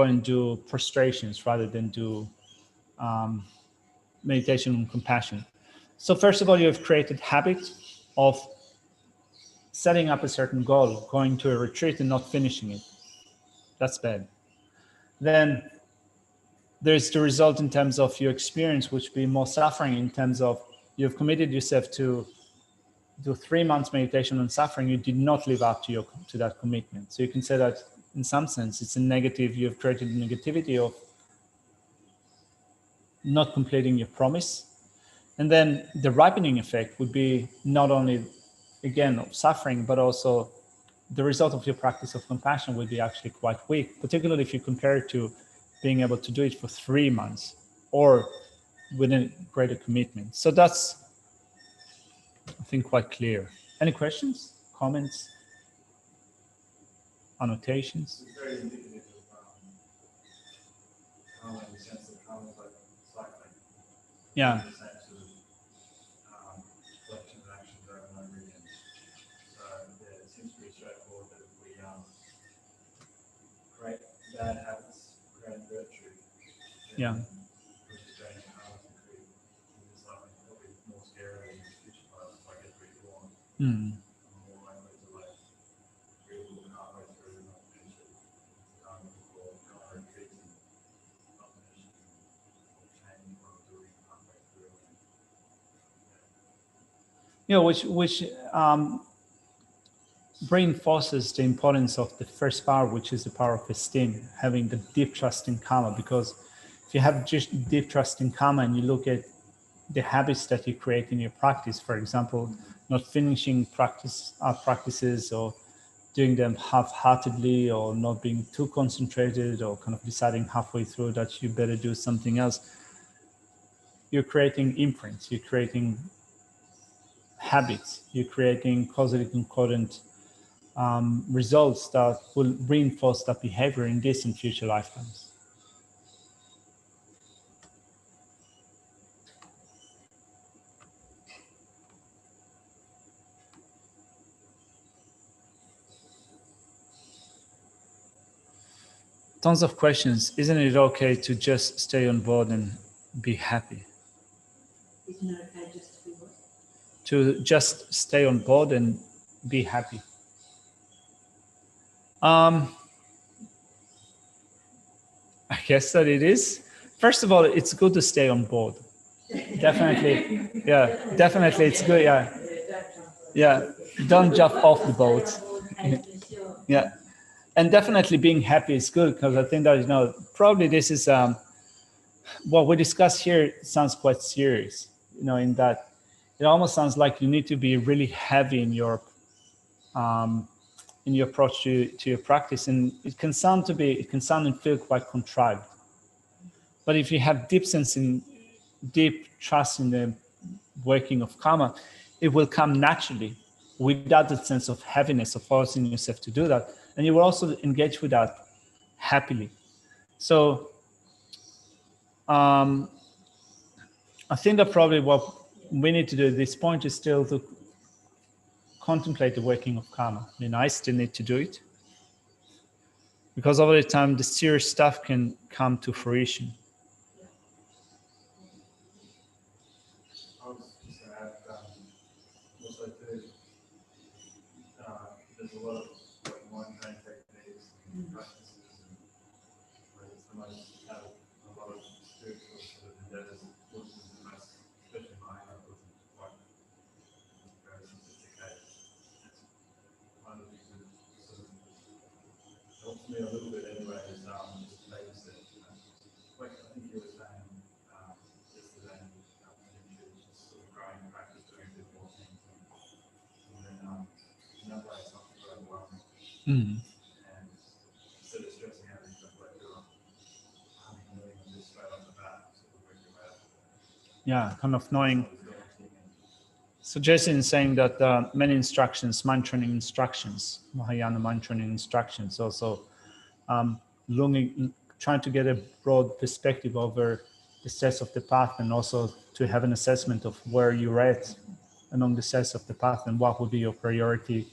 and do prostrations rather than do meditation on compassion. So first of all, you have created habit of setting up a certain goal, going to a retreat and not finishing it. That's bad. Then there's the result in terms of your experience, which will be more suffering in terms of you've committed yourself to do 3 months meditation on suffering. You did not live up to that commitment. So you can say that in some sense, it's a negative. You've created a negativity of not completing your promise. And then the ripening effect would be not only, again, of suffering, but also the result of your practice of compassion would be actually quite weak, particularly if you compare it to being able to do it for 3 months or with a greater commitment. So that's, I think, quite clear. Any questions, comments, annotations? It's very indicative of karma in the sense that karma is like cycling. Yeah. In the sense of collection of actions over and over again. So yeah, it seems pretty straightforward that if we create bad habits, create virtue, Yeah. we're just going to karma to create this cycle. It'll be more scary in the future life if I get reborn. Mm. I'm more likely to like real halfway through and not finish it. Karma or karma retreats and not finish it. Or change what I'm doing halfway through. You know, which reinforces the importance of the first power, which is the power of esteem, having the deep trust in karma. Because if you have just deep trust in karma and you look at the habits that you create in your practice, for example, not finishing practices or doing them half-heartedly or not being too concentrated or kind of deciding halfway through that you better do something else, you're creating imprints, you're creating habits, you're creating causally concordant results that will reinforce that behavior in this and future lifetimes. Tons of questions. Isn't it okay to just stay on board and be happy? Isn't it okay just to be what? To just stay on board and be happy. I guess that it is. First of all, it's good to stay on board. Definitely. Yeah, definitely it's good. Yeah. Yeah. Don't jump off the boat. Yeah. And definitely being happy is good, because I think that, you know, probably this is what we discuss here sounds quite serious, you know, in that it almost sounds like you need to be really heavy in your approach to your practice, and it can sound and feel quite contrived. But if you have deep trust in the working of karma, it will come naturally without the sense of heaviness of forcing yourself to do that, and you will also engage with that happily. So I think that probably what we need to do at this point is still to contemplate the working of karma. I mean, I still need to do it, because over the time the serious stuff can come to fruition. I was just going to add, lot of like mind training techniques and practices, and where it's the most out of a lot of spiritual sort of endeavors, which is the most, especially mine, I wasn't quite very sophisticated. It's one of the things that sort of helps me a little bit anyway is just baby steps. You know. Like I think you were saying yesterday, just sort of growing practice, doing a bit more things, and then in that way it's not too overwhelming. And instead of stressing out and stuff like that, just straight off the bat, sort of work your way up. Yeah, kind of knowing. So Jason is saying that many instructions, mind training instructions, Mahayana mind training instructions, also trying to get a broad perspective over the steps of the path, and also to have an assessment of where you're at along the steps of the path and what would be your priority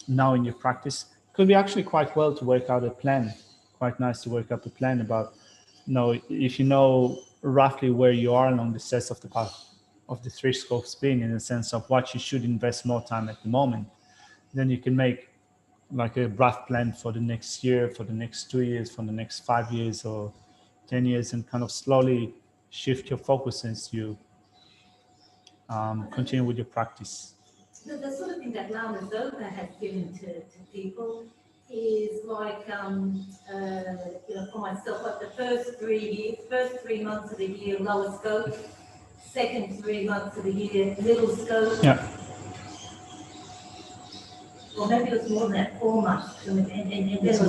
now in your practice. Could be actually quite well to work out a plan. Quite nice to work up a plan about, if you know roughly where you are along the steps of the path of the three scopes being, in the sense of what you should invest more time at the moment, then you can make like a rough plan for the next year, for the next 2 years, for the next 5 years or 10 years, and kind of slowly shift your focus as you continue with your practice. The sort of thing that Lama Zopa has given to people is like, for myself, like the first 3 months of the year, lower scope, second 3 months of the year, middle scope. Yeah. Or maybe it was more than that, 4 months. And then it was,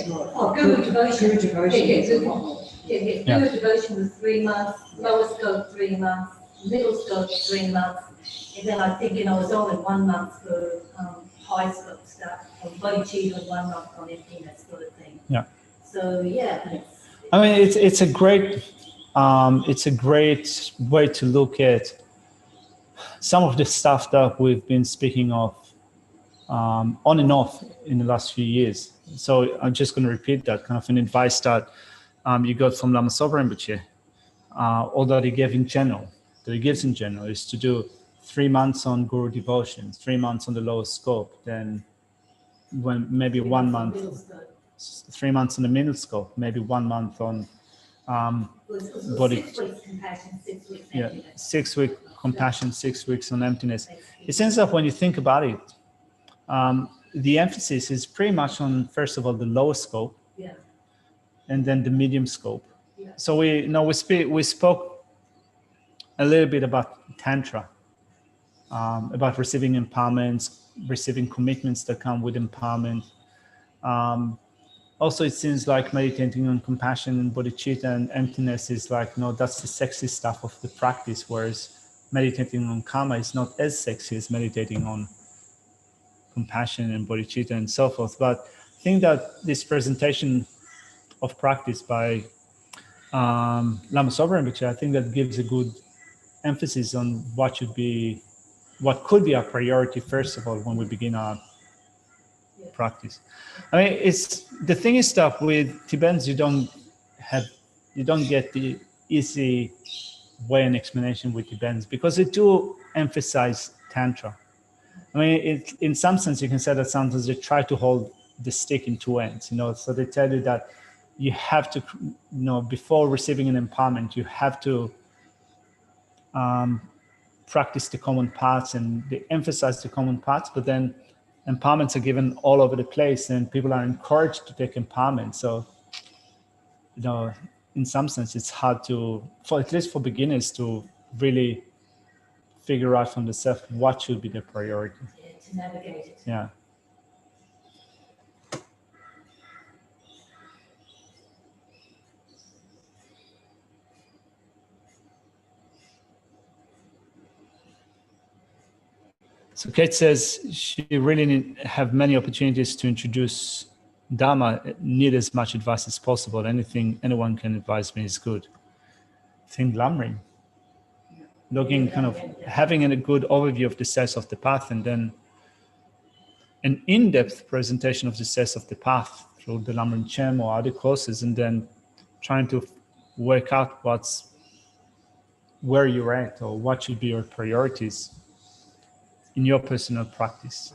More. Oh, Guru Devotion. Guru Devotion. Guru Devotion was 3 months, lower scope 3 months, middle scope 3 months. And then I think, it was only 1 month for high scope stuff, or Bodhisattva, 1 month on emptiness sort of thing. Yeah. So yeah. I mean, it's a great way to look at some of the stuff that we've been speaking of on and off in the last few years. So I'm just going to repeat that kind of an advice that you got from Lama Zopa Rinpoche, or that he gives in general, is to do 3 months on Guru Devotion, 3 months on the lowest scope, then when maybe 1 month, 3 months on the middle scope, maybe 1 month on body. 6 weeks compassion, 6 weeks Yeah, emptiness. 6 week compassion, 6 weeks on emptiness. It seems that when you think about it, the emphasis is pretty much on, first of all, the lower scope, and then the medium scope. Yeah. So we spoke a little bit about Tantra, about receiving empowerments, receiving commitments that come with empowerment. Also, it seems like meditating on compassion and bodhicitta and emptiness is like, that's the sexy stuff of the practice, whereas meditating on karma is not as sexy as meditating on compassion and bodhicitta and so forth. But I think that this presentation of practice by Lama Zopa Rinpoche, I think that gives a good emphasis on what could be our priority, first of all, when we begin our practice. I mean, the thing is that with Tibetans, you don't get the easy way and explanation with Tibetans, because they do emphasize Tantra. I mean, in some sense, you can say that sometimes they try to hold the stick in two ends, so they tell you that you have to, before receiving an empowerment, you have to practice the common paths, and they emphasize the common paths, but then empowerments are given all over the place and people are encouraged to take empowerment. So, in some sense, it's hard at least for beginners, to really figure out from the self what should be the priority. To navigate it. Yeah. So Kate says she really have many opportunities to introduce Dharma, need as much advice as possible. Anything anyone can advise me is good. Think Lamrim. Looking kind of having a good overview of the steps of the path, and then an in-depth presentation of the steps of the path through the Lamrim Chem or other courses, and then trying to work out where you're at or what should be your priorities in your personal practice.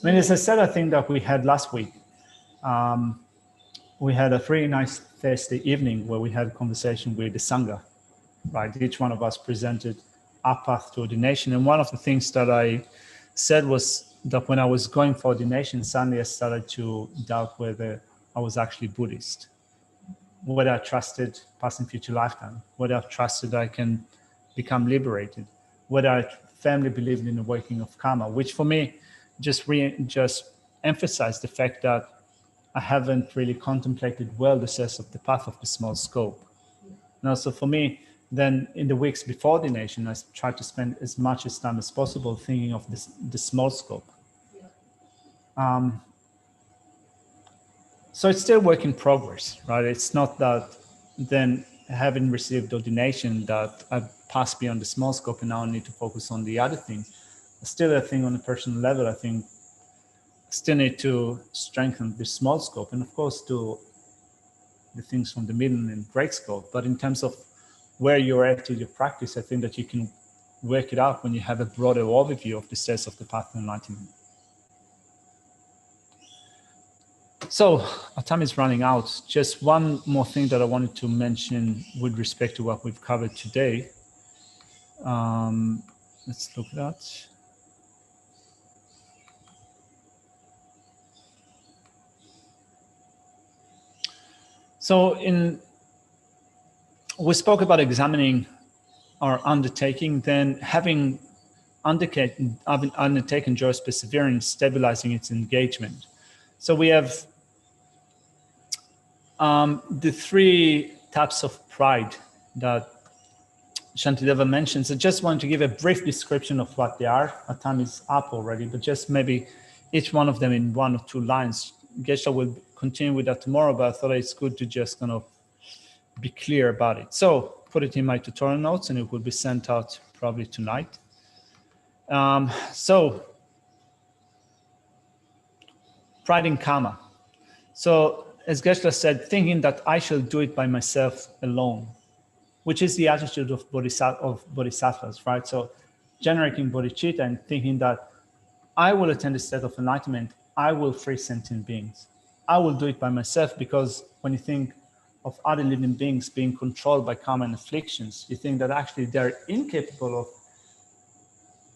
I mean, as I said, I think that we had last week, we had a very nice Thursday evening where we had a conversation with the Sangha, right? Each one of us presented our path to ordination. And one of the things that I said was that when I was going for ordination, suddenly I started to doubt whether I was actually Buddhist, whether I trusted past and future lifetime, whether I trusted I can become liberated, whether I firmly believed in the working of karma, which for me just emphasized the fact that I haven't really contemplated well the sense of the path of the small scope. And also for me, then in the weeks before ordination, I tried to spend as much time as possible thinking of the small scope. So it's still work in progress, right? It's not that then having received ordination that I've passed beyond the small scope and now I need to focus on the other things. Still, I think on a personal level, I think I still need to strengthen the small scope and of course do the things from the middle and great scope. But in terms of where you're at with your practice, I think that you can work it out when you have a broader overview of the steps of the path of enlightenment. So our time is running out. Just one more thing that I wanted to mention with respect to what we've covered today. Let's look at that. So we spoke about examining our undertaking, then having undertaken joyous perseverance, stabilizing its engagement. So we have the three types of pride that Shantideva mentions. I just want to give a brief description of what they are. Our time is up already, but just maybe each one of them in 1 or 2 lines. Geshe will continue with that tomorrow, but I thought it's good to just kind of be clear about it. So put it in my tutorial notes and it will be sent out probably tonight. So pride in karma. So as Geshe said, thinking that I shall do it by myself alone, which is the attitude of bodhisattvas, right? So generating bodhicitta and thinking that I will attain the state of enlightenment, I will free sentient beings. I will do it by myself, because when you think of other living beings being controlled by karma and afflictions, you think that actually they're incapable of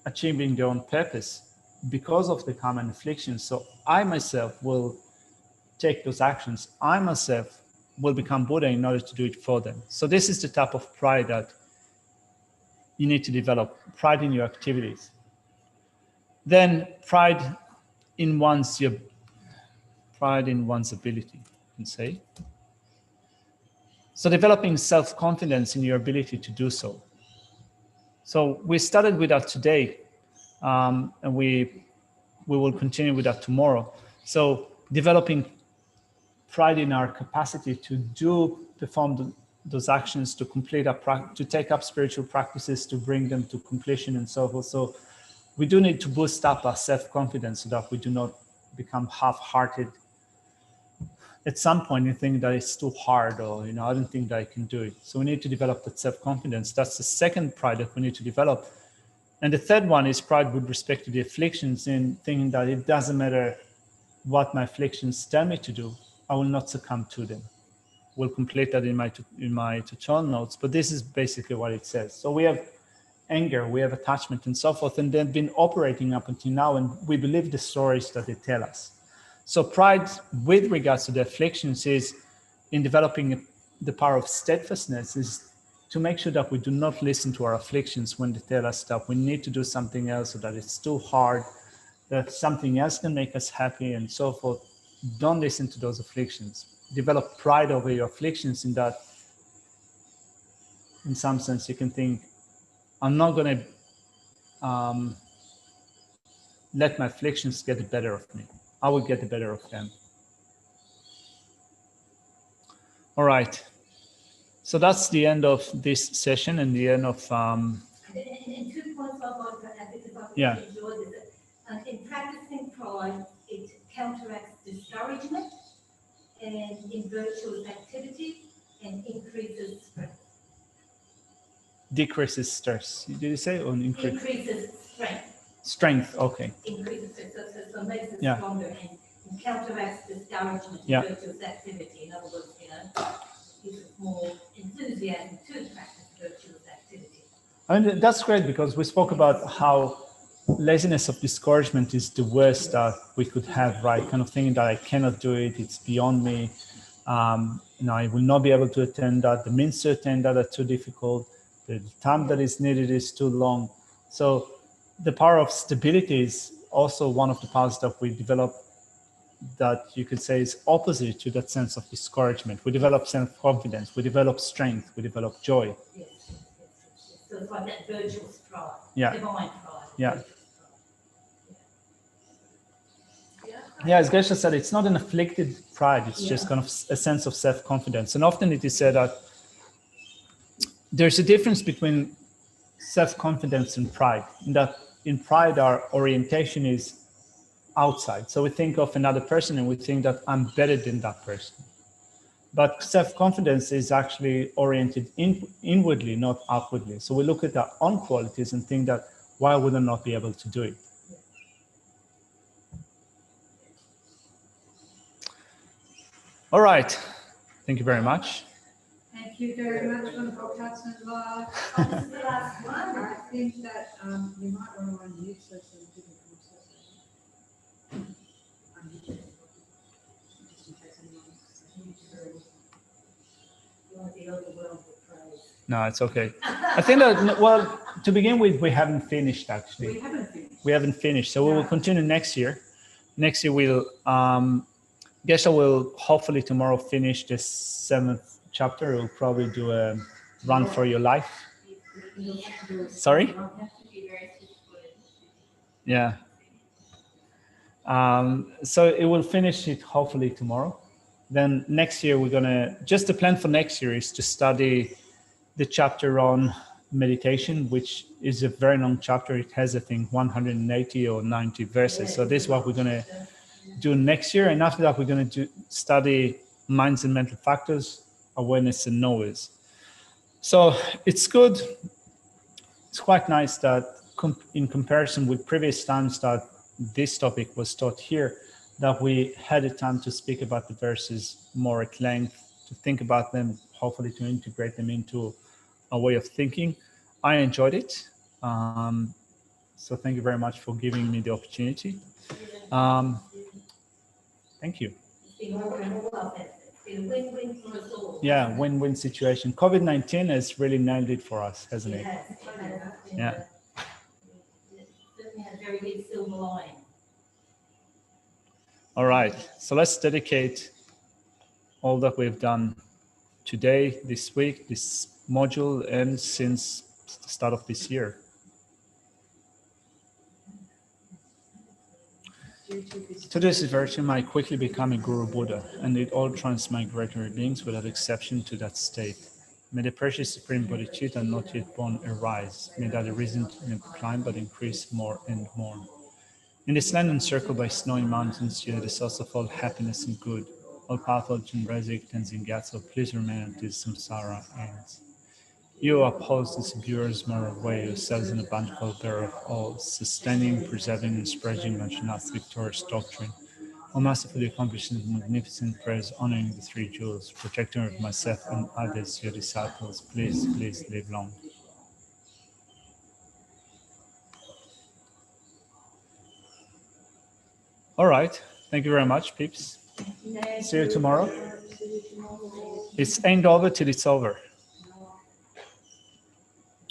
achieving their own purpose because of the karma and afflictions. So I myself will take those actions. I myself will become Buddha in order to do it for them. So this is the type of pride that you need to develop, pride in your activities. Then pride in one's ability, you can say. So developing self-confidence in your ability to do so. So we started with that today, and we will continue with that tomorrow. So developing pride in our capacity to perform those actions, to complete to take up spiritual practices, to bring them to completion and so forth. So we do need to boost up our self-confidence so that we do not become half-hearted. At some point you think that it's too hard, or I don't think that I can do it. So we need to develop that self-confidence. That's the second pride that we need to develop. And the third one is pride with respect to the afflictions, in thinking that it doesn't matter what my afflictions tell me to do, I will not succumb to them. We'll complete that in my tutorial notes, but this is basically what it says. So we have anger, we have attachment and so forth, and they've been operating up until now, and we believe the stories that they tell us. So pride with regards to the afflictions is in developing the power of steadfastness, is to make sure that we do not listen to our afflictions when they tell us that we need to do something else, or that it's too hard, that something else can make us happy and so forth. Don't listen to those afflictions. Develop pride over your afflictions, in that, in some sense, you can think, I'm not going to let my afflictions get the better of me. I will get the better of them. All right. So that's the end of this session and the end of... And 2 points I want to add, because I Yeah. really enjoyed it. In practicing pride, it counteracts discouragement, and in virtuous activity, and increases strength. Decreases stress. Did you say, or increase? Increases strength. Strength, okay. Increases it, so makes it Yeah. stronger and counteracts discouragement Yeah. in virtuous activity. In other words, gives us more enthusiasm to practice virtuous activity. And that's great, because we spoke about how laziness of discouragement is the worst that we could have, right? Kind of thinking that I cannot do it, it's beyond me. I will not be able to attend that. The means to attend that are too difficult. The time that is needed is too long. So the power of stability is also one of the powers that we develop, that you could say is opposite to that sense of discouragement. We develop self-confidence, we develop strength, we develop joy. Yes. So it's like that virtuous pride, Yeah. divine pride. Yeah. Virtuous pride. Yeah, as Geshe said, it's not an afflicted pride, it's just kind of a sense of self-confidence. And often it is said that there's a difference between self-confidence and pride, in that in pride our orientation is outside. So we think of another person and we think that I'm better than that person. But self-confidence is actually oriented inwardly, not outwardly. So we look at our own qualities and think that, why would I not be able to do it? All right. Thank you very much. Thank you very much for the broadcast and live. This is the last one. I think that you might want to unmute so some people can also unmute. Just in case anyone You want to be overwhelmed with praise. No, it's okay. I think that, well, to begin with, we haven't finished actually. We haven't finished. We haven't finished. So we will continue next year. Next year we'll, Geshe will hopefully tomorrow finish the 7th chapter. We'll probably do a run for your life. Sorry? Yeah. So it will finish it hopefully tomorrow. Then next year we're gonna, just the plan for next year is to study the chapter on meditation, which is a very long chapter. It has, I think, 180 or 90 verses. So this is what we're gonna do next year. And after that, we're gonna study minds and mental factors, awareness and knowers. So it's good. It's quite nice that in comparison with previous times that this topic was taught here, that we had a time to speak about the verses more at length, to think about them, hopefully to integrate them into a way of thinking. I enjoyed it. So thank you very much for giving me the opportunity. Thank you. Yeah, win-win situation. COVID-19 has really nailed it for us, hasn't it? Yeah. Certainly had a very big silver line. All right, so let's dedicate all that we've done today, this week, this module, and since the start of this year. To this virtue might quickly become a Guru Buddha, and lead all transmigratory beings without exception to that state. May the precious Supreme Bodhisattva not yet born arise. May that arisen not climb but increase more and more. In this land encircled by snowy mountains, you are the source of all happiness and good. All powerful Chenrezig Tenzin please remain until samsara ends. You uphold the subduers moral way, yourselves an abundant bearer of all, sustaining, preserving, and spreading Manchanath's victorious doctrine. O masterfully accomplishing magnificent prayers, honoring the three jewels, protector of myself and others, your disciples, please live long. All right. Thank you very much, peeps. See you tomorrow. It's ain't over till it's over.